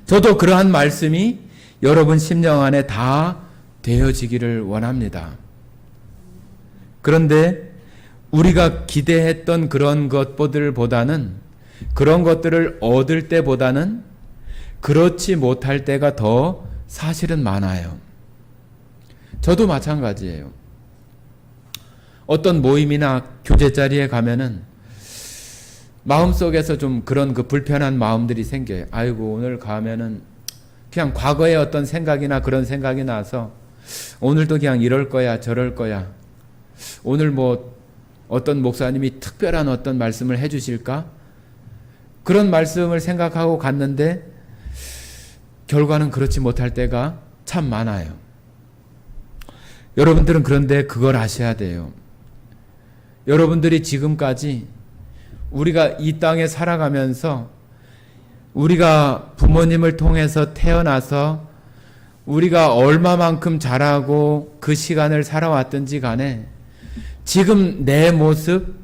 저도 그러한 말씀이 여러분 심령 안에 다 되어지기를 원합니다. 그런데 우리가 기대했던 그런 것들보다는 그런 것들을 얻을 때보다는 그렇지 못할 때가 더 사실은 많아요. 저도 마찬가지예요. 어떤 모임이나 교제 자리에 가면은 마음속에서 좀 그런 그 불편한 마음들이 생겨요. 아이고 오늘 가면은 그냥 과거의 어떤 생각이나 그런 생각이 나서 오늘도 그냥 이럴 거야 저럴 거야. 오늘 뭐 어떤 목사님이 특별한 어떤 말씀을 해주실까? 그런 말씀을 생각하고 갔는데 결과는 그렇지 못할 때가 참 많아요. 여러분들은 그런데 그걸 아셔야 돼요. 여러분들이 지금까지 우리가 이 땅에 살아가면서 우리가 부모님을 통해서 태어나서 우리가 얼마만큼 자라고 그 시간을 살아왔든지 간에 지금 내 모습,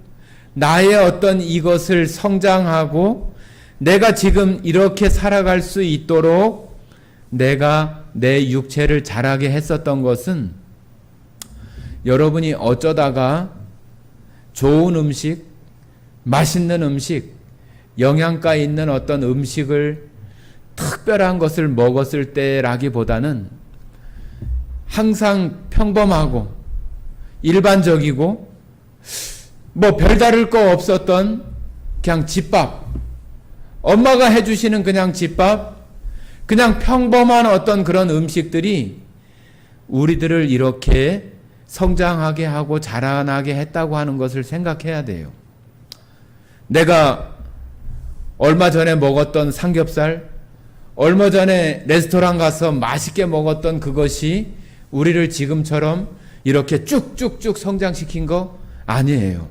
나의 어떤 이것을 성장하고 내가 지금 이렇게 살아갈 수 있도록 내가 내 육체를 자라게 했었던 것은 여러분이 어쩌다가 좋은 음식, 맛있는 음식, 영양가 있는 어떤 음식을 특별한 것을 먹었을 때라기보다는 항상 평범하고 일반적이고 뭐 별다를 거 없었던 그냥 집밥, 엄마가 해주시는 그냥 집밥, 그냥 평범한 어떤 그런 음식들이 우리들을 이렇게 성장하게 하고 자라나게 했다고 하는 것을 생각해야 돼요. 내가 얼마 전에 먹었던 삼겹살, 얼마 전에 레스토랑 가서 맛있게 먹었던 그것이 우리를 지금처럼 이렇게 쭉쭉쭉 성장시킨 거 아니에요.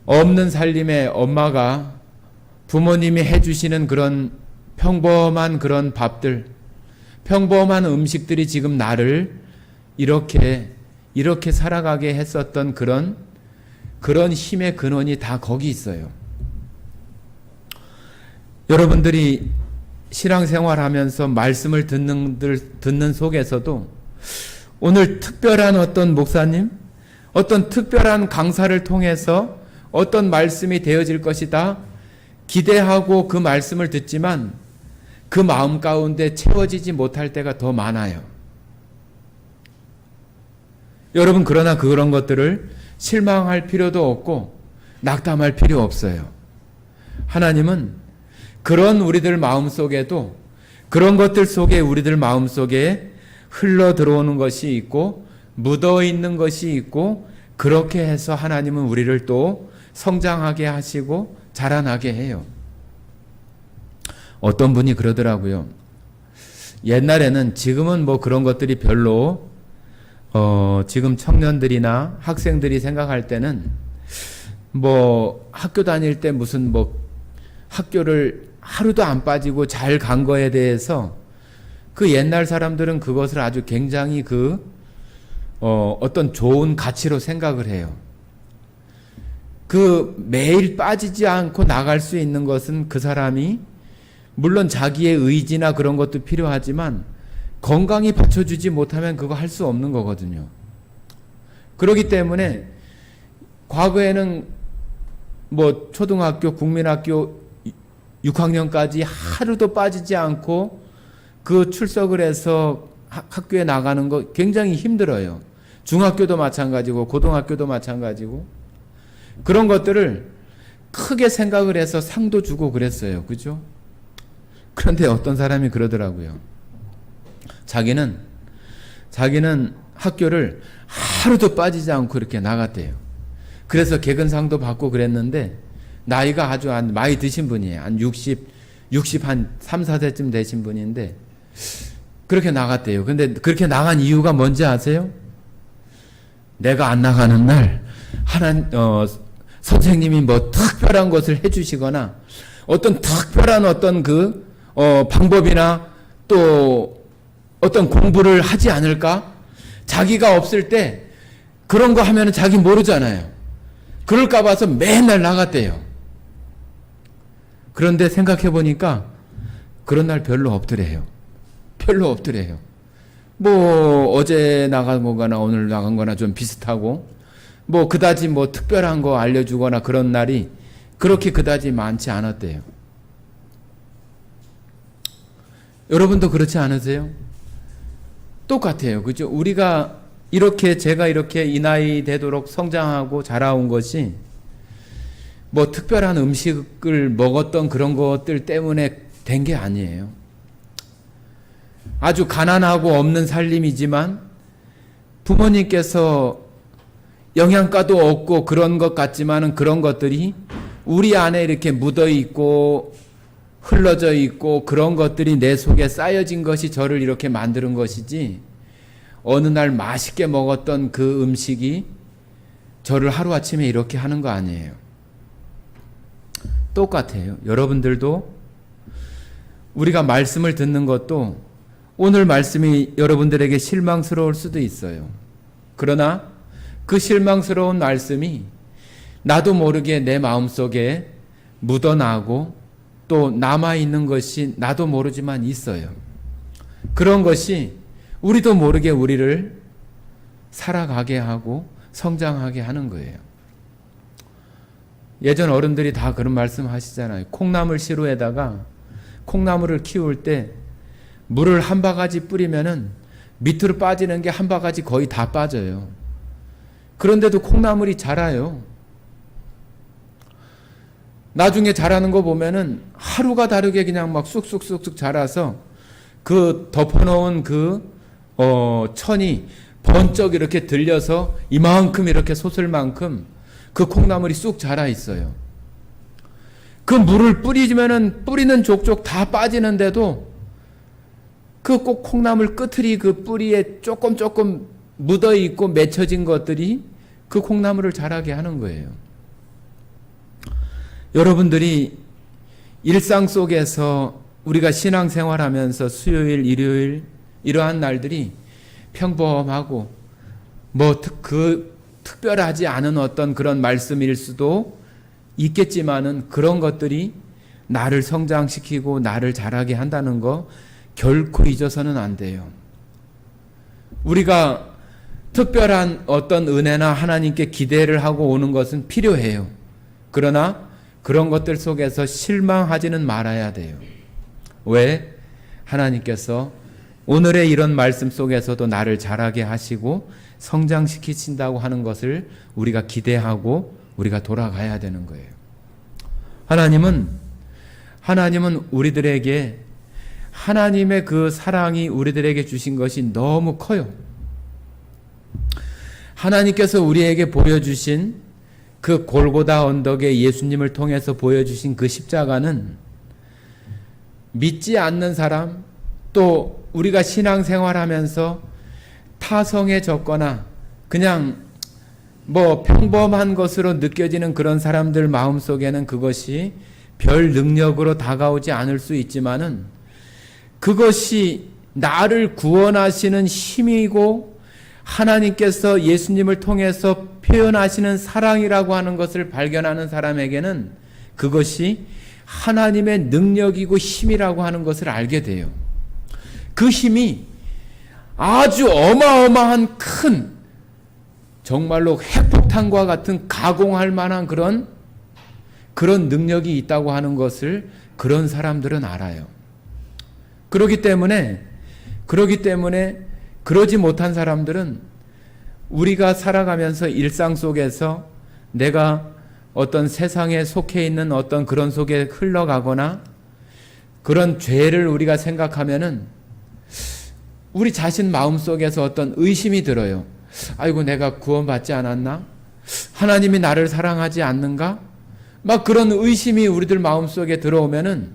없는 살림에 엄마가 부모님이 해주시는 그런 평범한 그런 밥들, 평범한 음식들이 지금 나를 이렇게 살아가게 했었던 그런 힘의 근원이 다 거기 있어요. 여러분들이 신앙생활하면서 말씀을 듣는 속에서도 오늘 특별한 어떤 목사님, 어떤 특별한 강사를 통해서 어떤 말씀이 되어질 것이다 기대하고 그 말씀을 듣지만 그 마음 가운데 채워지지 못할 때가 더 많아요. 여러분, 그러나 그런 것들을 실망할 필요도 없고 낙담할 필요 없어요. 하나님은 그런 우리들 마음 속에도, 그런 것들 속에 우리들 마음 속에 흘러 들어오는 것이 있고 묻어 있는 것이 있고, 그렇게 해서 하나님은 우리를 또 성장하게 하시고 자라나게 해요. 어떤 분이 그러더라고요. 옛날에는, 지금은 뭐 그런 것들이 별로 지금 청년들이나 학생들이 생각할 때는 뭐 학교 다닐 때 무슨 뭐 학교를 하루도 안 빠지고 잘 간 거에 대해서 그 옛날 사람들은 그것을 아주 굉장히 어떤 좋은 가치로 생각을 해요. 그 매일 빠지지 않고 나갈 수 있는 것은 그 사람이 물론 자기의 의지나 그런 것도 필요하지만 건강이 받쳐주지 못하면 그거 할 수 없는 거거든요. 그렇기 때문에 과거에는 뭐 초등학교, 국민학교 6학년까지 하루도 빠지지 않고 그 출석을 해서 학교에 나가는 거 굉장히 힘들어요. 중학교도 마찬가지고 고등학교도 마찬가지고, 그런 것들을 크게 생각을 해서 상도 주고 그랬어요. 그죠? 그런데 어떤 사람이 그러더라고요. 자기는 학교를 하루도 빠지지 않고 이렇게 나갔대요. 그래서 개근상도 받고 그랬는데, 나이가 아주 많이 드신 분이에요. 한 60 한 3, 4세쯤 되신 분인데 그렇게 나갔대요. 근데 그렇게 나간 이유가 뭔지 아세요? 내가 안 나가는 날 선생님이 뭐 특별한 것을 해주시거나 어떤 특별한 어떤 방법이나 또 어떤 공부를 하지 않을까? 자기가 없을 때 그런 거 하면 자기 모르잖아요. 그럴까 봐서 맨날 나갔대요. 그런데 생각해 보니까 그런 날 별로 없더래요. 별로 없더래요. 뭐 어제 나간 거나 오늘 나간 거나 좀 비슷하고, 뭐 그다지 뭐 특별한 거 알려주거나 그런 날이 그렇게 그다지 많지 않았대요. 여러분도 그렇지 않으세요? 똑같아요. 그죠? 제가 이렇게 이 나이 되도록 성장하고 자라온 것이 뭐 특별한 음식을 먹었던 그런 것들 때문에 된 게 아니에요. 아주 가난하고 없는 살림이지만 부모님께서 영양가도 없고 그런 것 같지만은 그런 것들이 우리 안에 이렇게 묻어 있고 흘러져 있고 그런 것들이 내 속에 쌓여진 것이 저를 이렇게 만드는 것이지, 어느 날 맛있게 먹었던 그 음식이 저를 하루아침에 이렇게 하는 거 아니에요. 똑같아요. 여러분들도 우리가 말씀을 듣는 것도 오늘 말씀이 여러분들에게 실망스러울 수도 있어요. 그러나 그 실망스러운 말씀이 나도 모르게 내 마음속에 묻어나고 또 남아있는 것이 나도 모르지만 있어요. 그런 것이 우리도 모르게 우리를 살아가게 하고 성장하게 하는 거예요. 예전 어른들이 다 그런 말씀 하시잖아요. 콩나물 시루에다가 콩나물을 키울 때 물을 한 바가지 뿌리면은 밑으로 빠지는 게 한 바가지 거의 다 빠져요. 그런데도 콩나물이 자라요. 나중에 자라는 거 보면은 하루가 다르게 그냥 막 쑥쑥쑥쑥 자라서 그 덮어놓은 천이 번쩍 이렇게 들려서 이만큼 이렇게 솟을 만큼 그 콩나물이 쑥 자라 있어요. 그 물을 뿌리면은 뿌리는 족족 다 빠지는데도 그 꼭 콩나물 끝이 그 뿌리에 조금 묻어 있고 맺혀진 것들이 그 콩나물을 자라게 하는 거예요. 여러분들이 일상 속에서 우리가 신앙생활하면서 수요일, 일요일 이러한 날들이 평범하고 뭐 특별하지 않은 어떤 그런 말씀일 수도 있겠지만은 그런 것들이 나를 성장시키고 나를 자라게 한다는 거 결코 잊어서는 안 돼요. 우리가 특별한 어떤 은혜나 하나님께 기대를 하고 오는 것은 필요해요. 그러나 그런 것들 속에서 실망하지는 말아야 돼요. 왜? 하나님께서 오늘의 이런 말씀 속에서도 나를 자라게 하시고 성장시키신다고 하는 것을 우리가 기대하고 우리가 돌아가야 되는 거예요. 하나님은 우리들에게 하나님의 그 사랑이 우리들에게 주신 것이 너무 커요. 하나님께서 우리에게 보여주신 그 골고다 언덕에 예수님을 통해서 보여주신 그 십자가는 믿지 않는 사람, 또 우리가 신앙생활하면서 타성에 졌거나 그냥 평범한 것으로 느껴지는 그런 사람들 마음속에는 그것이 별 능력으로 다가오지 않을 수 있지만은 그것이 나를 구원하시는 힘이고 하나님께서 예수님을 통해서 표현하시는 사랑이라고 하는 것을 발견하는 사람에게는 그것이 하나님의 능력이고 힘이라고 하는 것을 알게 돼요. 그 힘이 아주 어마어마한 큰, 정말로 핵폭탄과 같은 가공할 만한 그런 능력이 있다고 하는 것을 그런 사람들은 알아요. 그렇기 때문에 그러지 못한 사람들은 우리가 살아가면서 일상 속에서 내가 어떤 세상에 속해 있는 어떤 그런 속에 흘러가거나 그런 죄를 우리가 생각하면은 우리 자신 마음속에서 어떤 의심이 들어요. 아이고, 내가 구원받지 않았나? 하나님이 나를 사랑하지 않는가? 막 그런 의심이 우리들 마음속에 들어오면은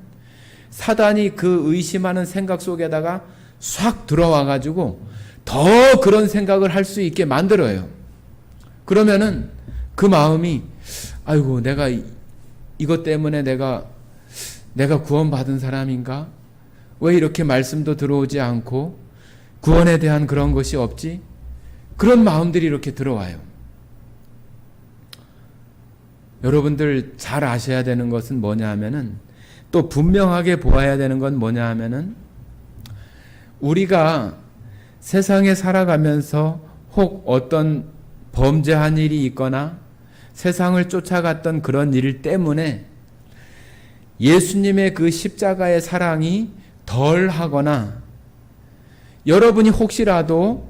사단이 그 의심하는 생각 속에다가 싹 들어와 가지고 더 그런 생각을 할 수 있게 만들어요. 그러면은 그 마음이 아이고, 내가 이것 때문에 내가 구원받은 사람인가? 왜 이렇게 말씀도 들어오지 않고 구원에 대한 그런 것이 없지? 그런 마음들이 이렇게 들어와요. 여러분들 잘 아셔야 되는 것은 뭐냐 하면은, 또 분명하게 보아야 되는 건 뭐냐 하면은, 우리가 세상에 살아가면서 혹 어떤 범죄한 일이 있거나 세상을 쫓아갔던 그런 일 때문에 예수님의 그 십자가의 사랑이 덜 하거나, 여러분이 혹시라도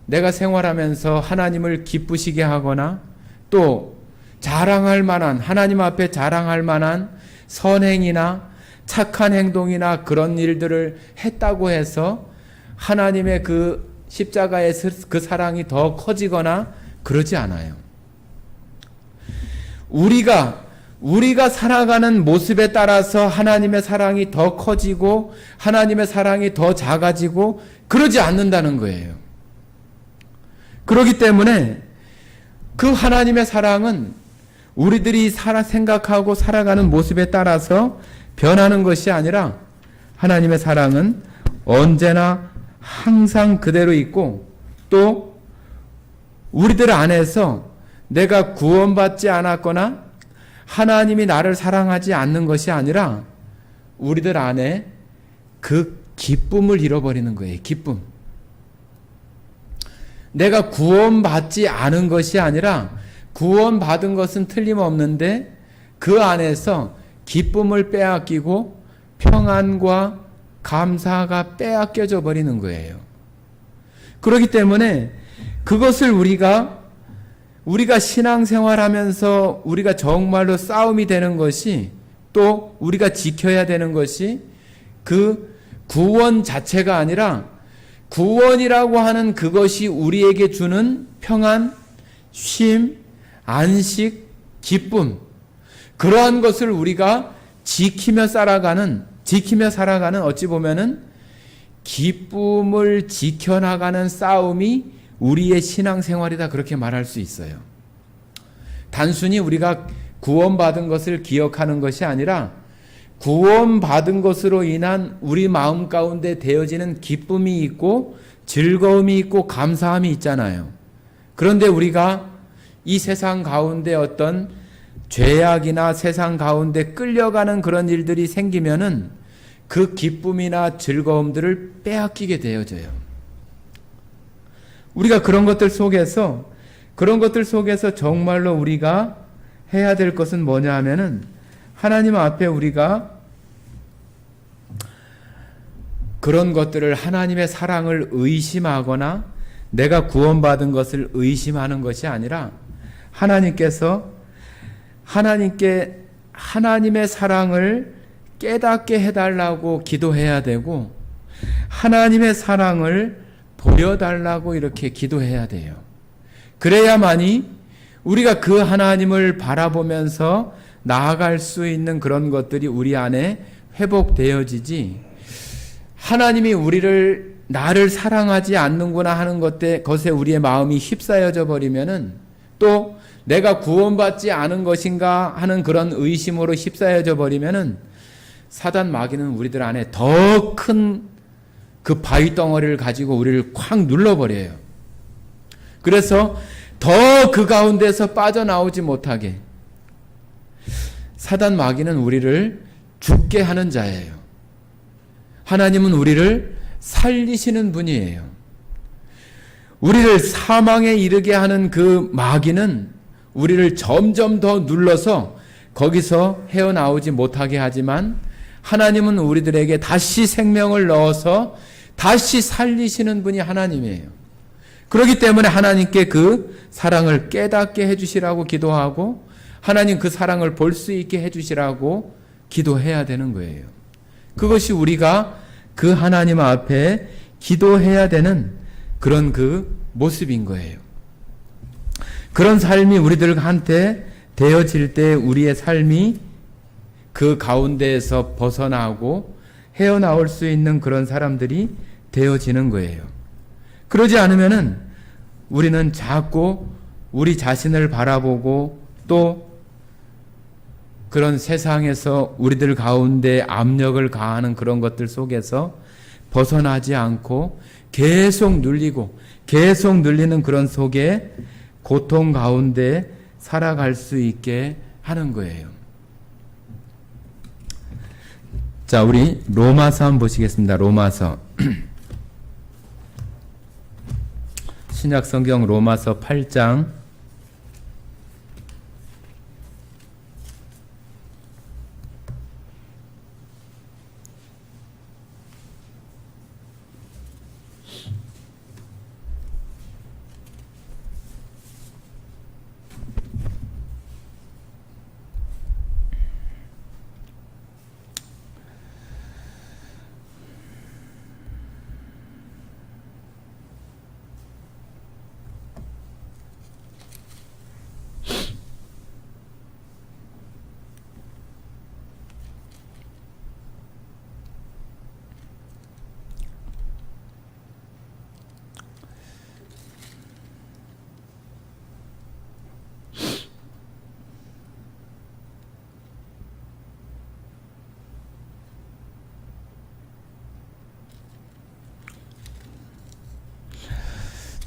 내가 생활하면서 하나님을 기쁘시게 하거나 또 자랑할 만한, 하나님 앞에 자랑할 만한 선행이나 착한 행동이나 그런 일들을 했다고 해서 하나님의 그 십자가의 그 사랑이 더 커지거나 그러지 않아요. 우리가 살아가는 모습에 따라서 하나님의 사랑이 더 커지고 하나님의 사랑이 더 작아지고 그러지 않는다는 거예요. 그렇기 때문에 그 하나님의 사랑은 우리들이 생각하고 살아가는 모습에 따라서 변하는 것이 아니라 하나님의 사랑은 언제나 항상 그대로 있고, 또 우리들 안에서 내가 구원받지 않았거나 하나님이 나를 사랑하지 않는 것이 아니라 우리들 안에 그 기쁨을 잃어버리는 거예요. 기쁨. 내가 구원받지 않은 것이 아니라 구원받은 것은 틀림없는데 그 안에서 기쁨을 빼앗기고 평안과 감사가 빼앗겨져 버리는 거예요. 그렇기 때문에 그것을 우리가 신앙생활하면서 우리가 정말로 싸움이 되는 것이, 또 우리가 지켜야 되는 것이 그 구원 자체가 아니라 구원이라고 하는 그것이 우리에게 주는 평안, 쉼, 안식, 기쁨, 그러한 것을 우리가 지키며 살아가는 어찌 보면은 기쁨을 지켜나가는 싸움이 우리의 신앙생활이다, 그렇게 말할 수 있어요. 단순히 우리가 구원받은 것을 기억하는 것이 아니라 구원받은 것으로 인한 우리 마음 가운데 되어지는 기쁨이 있고 즐거움이 있고 감사함이 있잖아요. 그런데 우리가 이 세상 가운데 어떤 죄악이나 세상 가운데 끌려가는 그런 일들이 생기면은 그 기쁨이나 즐거움들을 빼앗기게 되어져요. 우리가 그런 것들 속에서 정말로 우리가 해야 될 것은 뭐냐 하면은, 하나님 앞에 우리가 그런 것들을 하나님의 사랑을 의심하거나 내가 구원받은 것을 의심하는 것이 아니라 하나님께서 하나님의 사랑을 깨닫게 해달라고 기도해야 되고 하나님의 사랑을 보여달라고 이렇게 기도해야 돼요. 그래야만이 우리가 그 하나님을 바라보면서 나아갈 수 있는 그런 것들이 우리 안에 회복되어지지, 하나님이 나를 사랑하지 않는구나 하는 것에 우리의 마음이 휩싸여져 버리면은, 또 내가 구원받지 않은 것인가 하는 그런 의심으로 휩싸여져 버리면은 사단 마귀는 우리들 안에 더 큰 그 바위 덩어리를 가지고 우리를 콱 눌러버려요. 그래서 더 그 가운데서 빠져나오지 못하게 사단 마귀는 우리를 죽게 하는 자예요. 하나님은 우리를 살리시는 분이에요. 우리를 사망에 이르게 하는 그 마귀는 우리를 점점 더 눌러서 거기서 헤어나오지 못하게 하지만, 하나님은 우리들에게 다시 생명을 넣어서 다시 살리시는 분이 하나님이에요. 그렇기 때문에 하나님께 그 사랑을 깨닫게 해주시라고 기도하고, 하나님 그 사랑을 볼 수 있게 해주시라고 기도해야 되는 거예요. 그것이 우리가 그 하나님 앞에 기도해야 되는 그런 그 모습인 거예요. 그런 삶이 우리들한테 되어질 때 우리의 삶이 그 가운데에서 벗어나고 헤어나올 수 있는 그런 사람들이 되어지는 거예요. 그러지 않으면은 우리는 자꾸 우리 자신을 바라보고 또 그런 세상에서 우리들 가운데 압력을 가하는 그런 것들 속에서 벗어나지 않고 계속 눌리고 계속 눌리는 그런 속에 고통 가운데 살아갈 수 있게 하는 거예요. 자, 우리 로마서 한번 보시겠습니다. 로마서 신약 성경 로마서 8장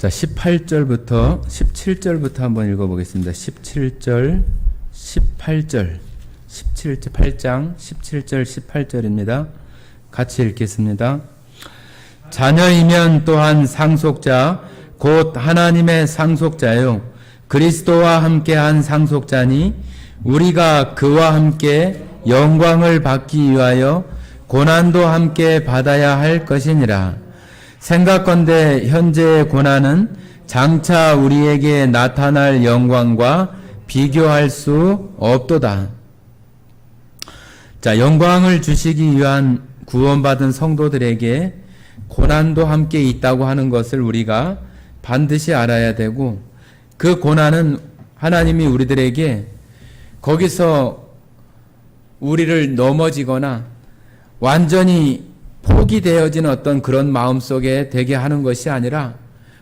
자, 18절부터 17절부터 한번 읽어보겠습니다. 17절, 18절, 17절, 8장, 17절, 18절입니다. 같이 읽겠습니다. 자녀이면 또한 상속자, 곧 하나님의 상속자요, 그리스도와 함께한 상속자니 우리가 그와 함께 영광을 받기 위하여 고난도 함께 받아야 할 것이니라. 생각건대 현재의 고난은 장차 우리에게 나타날 영광과 비교할 수 없도다. 자, 영광을 주시기 위한 구원받은 성도들에게 고난도 함께 있다고 하는 것을 우리가 반드시 알아야 되고, 그 고난은 하나님이 우리들에게 거기서 우리를 넘어지거나 완전히 포기되어진 어떤 그런 마음속에 되게 하는 것이 아니라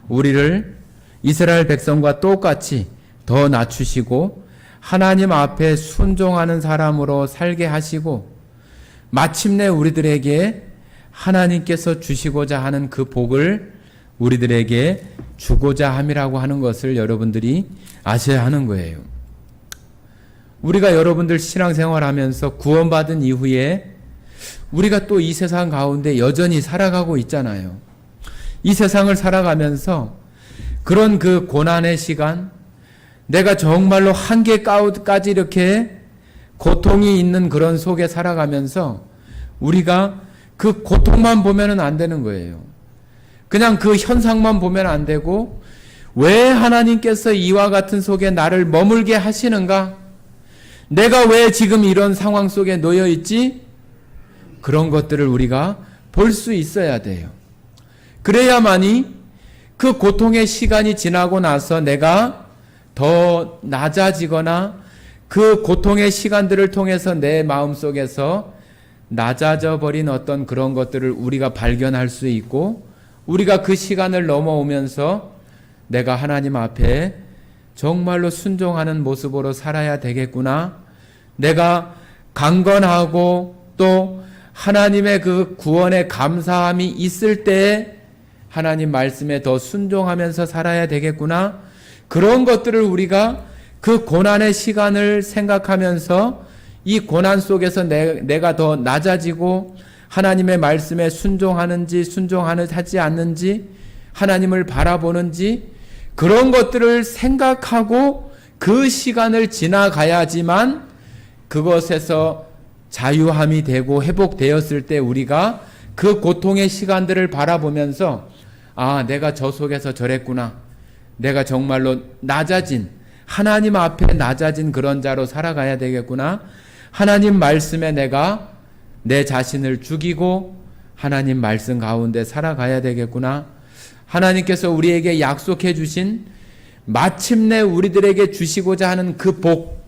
우리를 이스라엘 백성과 똑같이 더 낮추시고 하나님 앞에 순종하는 사람으로 살게 하시고, 마침내 우리들에게 하나님께서 주시고자 하는 그 복을 우리들에게 주고자 함이라고 하는 것을 여러분들이 아셔야 하는 거예요. 우리가 여러분들 신앙생활하면서 구원받은 이후에 우리가 또 이 세상 가운데 여전히 살아가고 있잖아요. 이 세상을 살아가면서 그런 그 고난의 시간, 내가 정말로 한계까지 이렇게 고통이 있는 그런 속에 살아가면서 우리가 그 고통만 보면은 안 되는 거예요. 그냥 그 현상만 보면 안 되고, 왜 하나님께서 이와 같은 속에 나를 머물게 하시는가? 내가 왜 지금 이런 상황 속에 놓여 있지? 그런 것들을 우리가 볼 수 있어야 돼요. 그래야만이 그 고통의 시간이 지나고 나서 내가 더 낮아지거나 그 고통의 시간들을 통해서 내 마음속에서 낮아져 버린 어떤 그런 것들을 우리가 발견할 수 있고, 우리가 그 시간을 넘어오면서 내가 하나님 앞에 정말로 순종하는 모습으로 살아야 되겠구나. 내가 강건하고 또 하나님의 그 구원의 감사함이 있을 때에 하나님 말씀에 더 순종하면서 살아야 되겠구나. 그런 것들을 우리가 그 고난의 시간을 생각하면서 이 고난 속에서 내가 더 낮아지고 하나님의 말씀에 순종하는지 하지 않는지 하나님을 바라보는지 그런 것들을 생각하고 그 시간을 지나가야지만 그것에서 자유함이 되고 회복되었을 때 우리가 그 고통의 시간들을 바라보면서 아, 내가 저 속에서 저랬구나. 내가 정말로 낮아진, 하나님 앞에 낮아진 그런 자로 살아가야 되겠구나. 하나님 말씀에 내가 내 자신을 죽이고 하나님 말씀 가운데 살아가야 되겠구나. 하나님께서 우리에게 약속해 주신 마침내 우리들에게 주시고자 하는 그 복,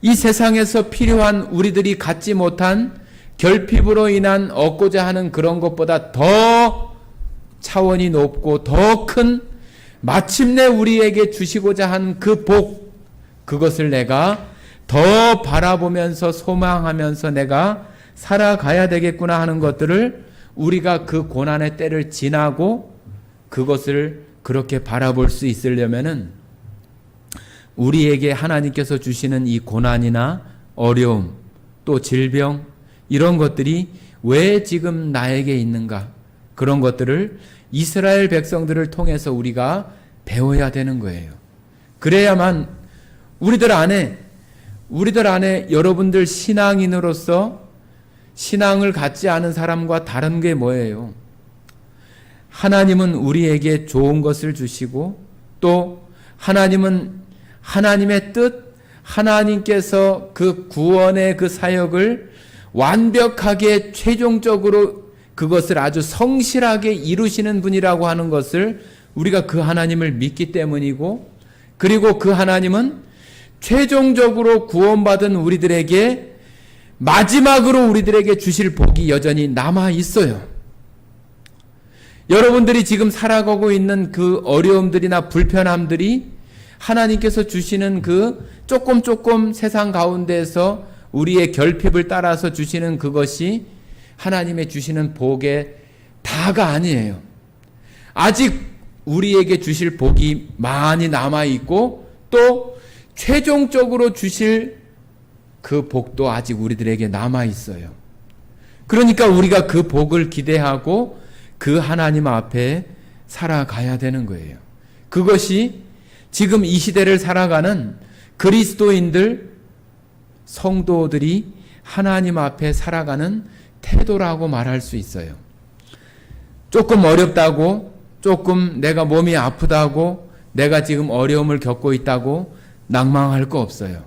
이 세상에서 필요한 우리들이 갖지 못한 결핍으로 인한 얻고자 하는 그런 것보다 더 차원이 높고 더 큰 마침내 우리에게 주시고자 한 그 복, 그것을 내가 더 바라보면서 소망하면서 내가 살아가야 되겠구나 하는 것들을 우리가 그 고난의 때를 지나고 그것을 그렇게 바라볼 수 있으려면은 우리에게 하나님께서 주시는 이 고난이나 어려움 또 질병 이런 것들이 왜 지금 나에게 있는가, 그런 것들을 이스라엘 백성들을 통해서 우리가 배워야 되는 거예요. 그래야만 우리들 안에 여러분들 신앙인으로서 신앙을 갖지 않은 사람과 다른 게 뭐예요? 하나님은 우리에게 좋은 것을 주시고 또 하나님은 하나님의 뜻, 하나님께서 그 구원의 그 사역을 완벽하게 최종적으로 그것을 아주 성실하게 이루시는 분이라고 하는 것을 우리가 그 하나님을 믿기 때문이고, 그리고 그 하나님은 최종적으로 구원받은 우리들에게 마지막으로 우리들에게 주실 복이 여전히 남아 있어요. 여러분들이 지금 살아가고 있는 그 어려움들이나 불편함들이 하나님께서 주시는 그 조금 세상 가운데에서 우리의 결핍을 따라서 주시는 그것이 하나님의 주시는 복의 다가 아니에요. 아직 우리에게 주실 복이 많이 남아있고 또 최종적으로 주실 그 복도 아직 우리들에게 남아있어요. 그러니까 우리가 그 복을 기대하고 그 하나님 앞에 살아가야 되는 거예요. 그것이 지금 이 시대를 살아가는 그리스도인들, 성도들이 하나님 앞에 살아가는 태도라고 말할 수 있어요. 조금 어렵다고, 조금 내가 몸이 아프다고, 내가 지금 어려움을 겪고 있다고 낭망할 거 없어요.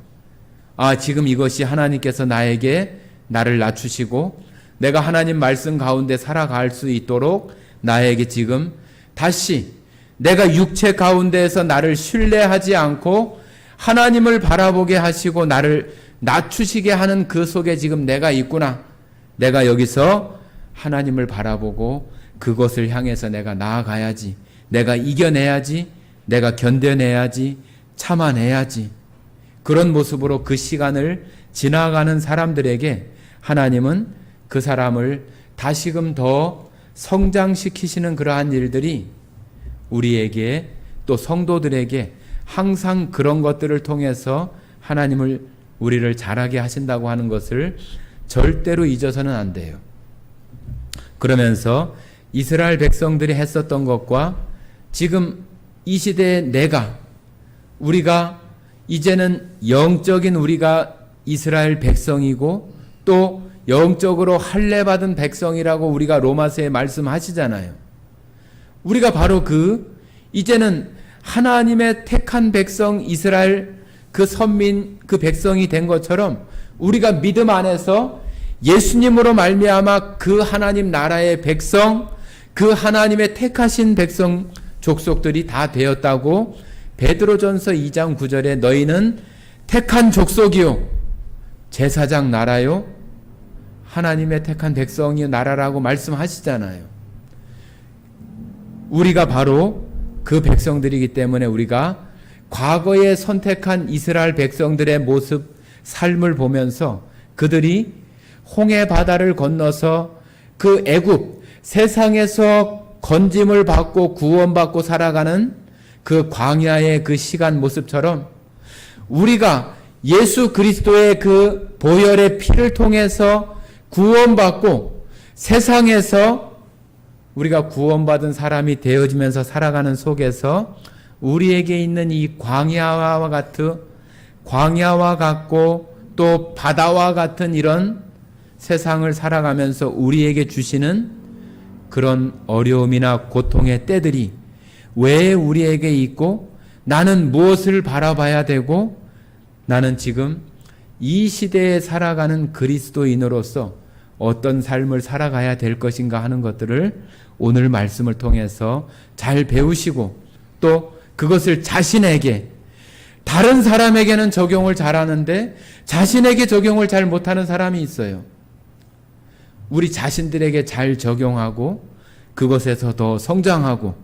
아, 지금 이것이 하나님께서 나를 낮추시고 내가 하나님 말씀 가운데 살아갈 수 있도록 나에게 지금 다시 내가 육체 가운데에서 나를 신뢰하지 않고 하나님을 바라보게 하시고 나를 낮추시게 하는 그 속에 지금 내가 있구나. 내가 여기서 하나님을 바라보고 그것을 향해서 내가 나아가야지. 내가 이겨내야지. 내가 견뎌내야지. 참아내야지. 그런 모습으로 그 시간을 지나가는 사람들에게 하나님은 그 사람을 다시금 더 성장시키시는 그러한 일들이 우리에게 또 성도들에게 항상 그런 것들을 통해서 하나님을 우리를 자라게 하신다고 하는 것을 절대로 잊어서는 안 돼요. 그러면서 이스라엘 백성들이 했었던 것과 지금 이 시대의 우리가 이제는 영적인 우리가 이스라엘 백성이고 또 영적으로 할례받은 백성이라고 우리가 로마서에 말씀하시잖아요. 우리가 바로 이제는 하나님의 택한 백성 이스라엘 그 선민 그 백성이 된 것처럼 우리가 믿음 안에서 예수님으로 말미암아 그 하나님 나라의 백성, 그 하나님의 택하신 백성 족속들이 다 되었다고 베드로전서 2장 9절에 너희는 택한 족속이요 제사장 나라요 하나님의 택한 백성이 나라라고 말씀하시잖아요. 우리가 바로 그 백성들이기 때문에 우리가 과거에 선택한 이스라엘 백성들의 모습, 삶을 보면서 그들이 홍해 바다를 건너서 그 애굽 세상에서 건짐을 받고 구원받고 살아가는 그 광야의 그 시간 모습처럼 우리가 예수 그리스도의 그 보혈의 피를 통해서 구원받고 세상에서 우리가 구원받은 사람이 되어지면서 살아가는 속에서 우리에게 있는 이 광야와 같고 또 바다와 같은 이런 세상을 살아가면서 우리에게 주시는 그런 어려움이나 고통의 때들이 왜 우리에게 있고 나는 무엇을 바라봐야 되고 나는 지금 이 시대에 살아가는 그리스도인으로서 어떤 삶을 살아가야 될 것인가 하는 것들을 오늘 말씀을 통해서 잘 배우시고 또 그것을 자신에게 다른 사람에게는 적용을 잘하는데 자신에게 적용을 잘 못하는 사람이 있어요. 우리 자신들에게 잘 적용하고 그것에서 더 성장하고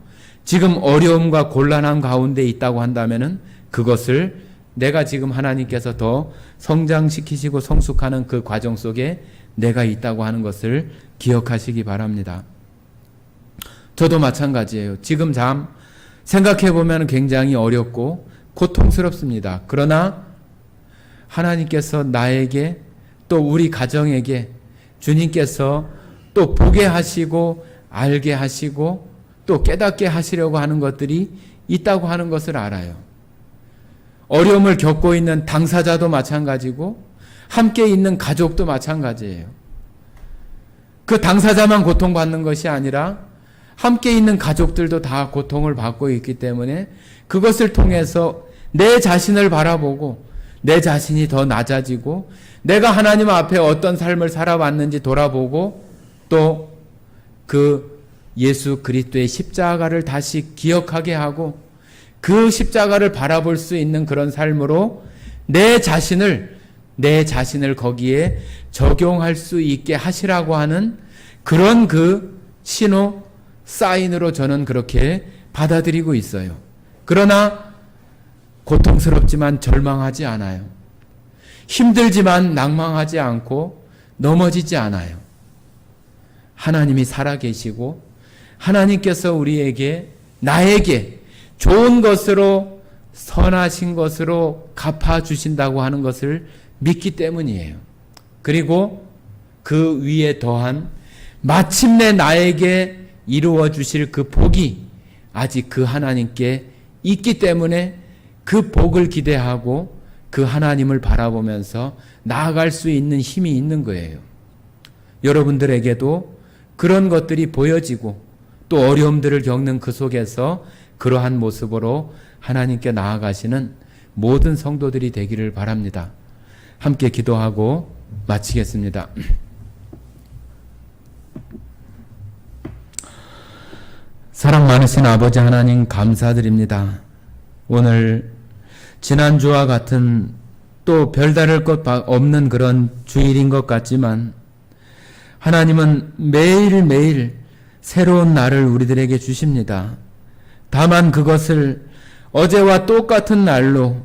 지금 어려움과 곤란함 가운데 있다고 한다면은 그것을 내가 지금 하나님께서 더 성장시키시고 성숙하는 그 과정 속에 내가 있다고 하는 것을 기억하시기 바랍니다. 저도 마찬가지예요. 지금 생각해 보면 굉장히 어렵고 고통스럽습니다. 그러나 하나님께서 나에게 또 우리 가정에게 주님께서 또 보게 하시고 알게 하시고 또 깨닫게 하시려고 하는 것들이 있다고 하는 것을 알아요. 어려움을 겪고 있는 당사자도 마찬가지고 함께 있는 가족도 마찬가지예요. 그 당사자만 고통받는 것이 아니라 함께 있는 가족들도 다 고통을 받고 있기 때문에 그것을 통해서 내 자신을 바라보고 내 자신이 더 낮아지고 내가 하나님 앞에 어떤 삶을 살아왔는지 돌아보고 또 그 예수 그리스도의 십자가를 다시 기억하게 하고 그 십자가를 바라볼 수 있는 그런 삶으로 내 자신을 거기에 적용할 수 있게 하시라고 하는 그런 그 신호, 사인으로 저는 그렇게 받아들이고 있어요. 그러나 고통스럽지만 절망하지 않아요. 힘들지만 낭망하지 않고 넘어지지 않아요. 하나님이 살아계시고 하나님께서 우리에게 나에게 좋은 것으로 선하신 것으로 갚아주신다고 하는 것을 믿기 때문이에요. 그리고 그 위에 더한 마침내 나에게 이루어 주실 그 복이 아직 그 하나님께 있기 때문에 그 복을 기대하고 그 하나님을 바라보면서 나아갈 수 있는 힘이 있는 거예요. 여러분들에게도 그런 것들이 보여지고 또 어려움들을 겪는 그 속에서 그러한 모습으로 하나님께 나아가시는 모든 성도들이 되기를 바랍니다. 함께 기도하고 마치겠습니다. 사랑 많으신 아버지 하나님 감사드립니다. 오늘 지난주와 같은 또 별다를 것 없는 그런 주일인 것 같지만 하나님은 매일매일 새로운 날을 우리들에게 주십니다. 다만 그것을 어제와 똑같은 날로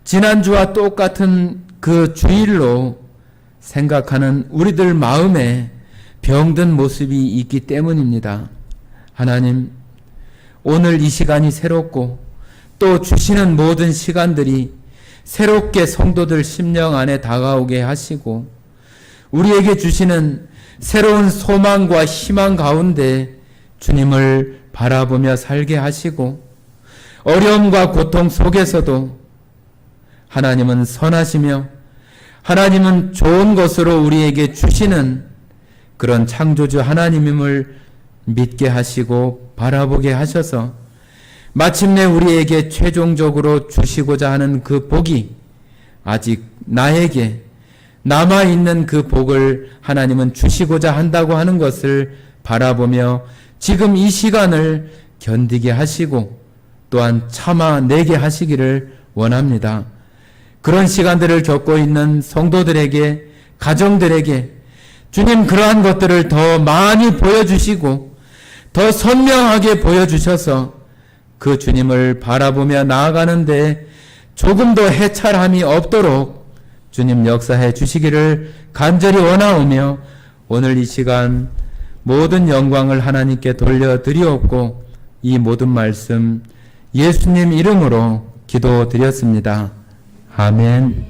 지난주와 똑같은 그 주일로 생각하는 우리들 마음에 병든 모습이 있기 때문입니다. 하나님, 오늘 이 시간이 새롭고 또 주시는 모든 시간들이 새롭게 성도들 심령 안에 다가오게 하시고 우리에게 주시는 새로운 소망과 희망 가운데 주님을 바라보며 살게 하시고 어려움과 고통 속에서도 하나님은 선하시며 하나님은 좋은 것으로 우리에게 주시는 그런 창조주 하나님임을 믿게 하시고 바라보게 하셔서 마침내 우리에게 최종적으로 주시고자 하는 그 복이 아직 나에게 남아있는 그 복을 하나님은 주시고자 한다고 하는 것을 바라보며 지금 이 시간을 견디게 하시고 또한 참아내게 하시기를 원합니다. 그런 시간들을 겪고 있는 성도들에게, 가정들에게 주님 그러한 것들을 더 많이 보여주시고 더 선명하게 보여주셔서 그 주님을 바라보며 나아가는데 조금 더 해찰함이 없도록 주님 역사해 주시기를 간절히 원하오며 오늘 이 시간 모든 영광을 하나님께 돌려드리옵고 이 모든 말씀 예수님 이름으로 기도드렸습니다. 아멘.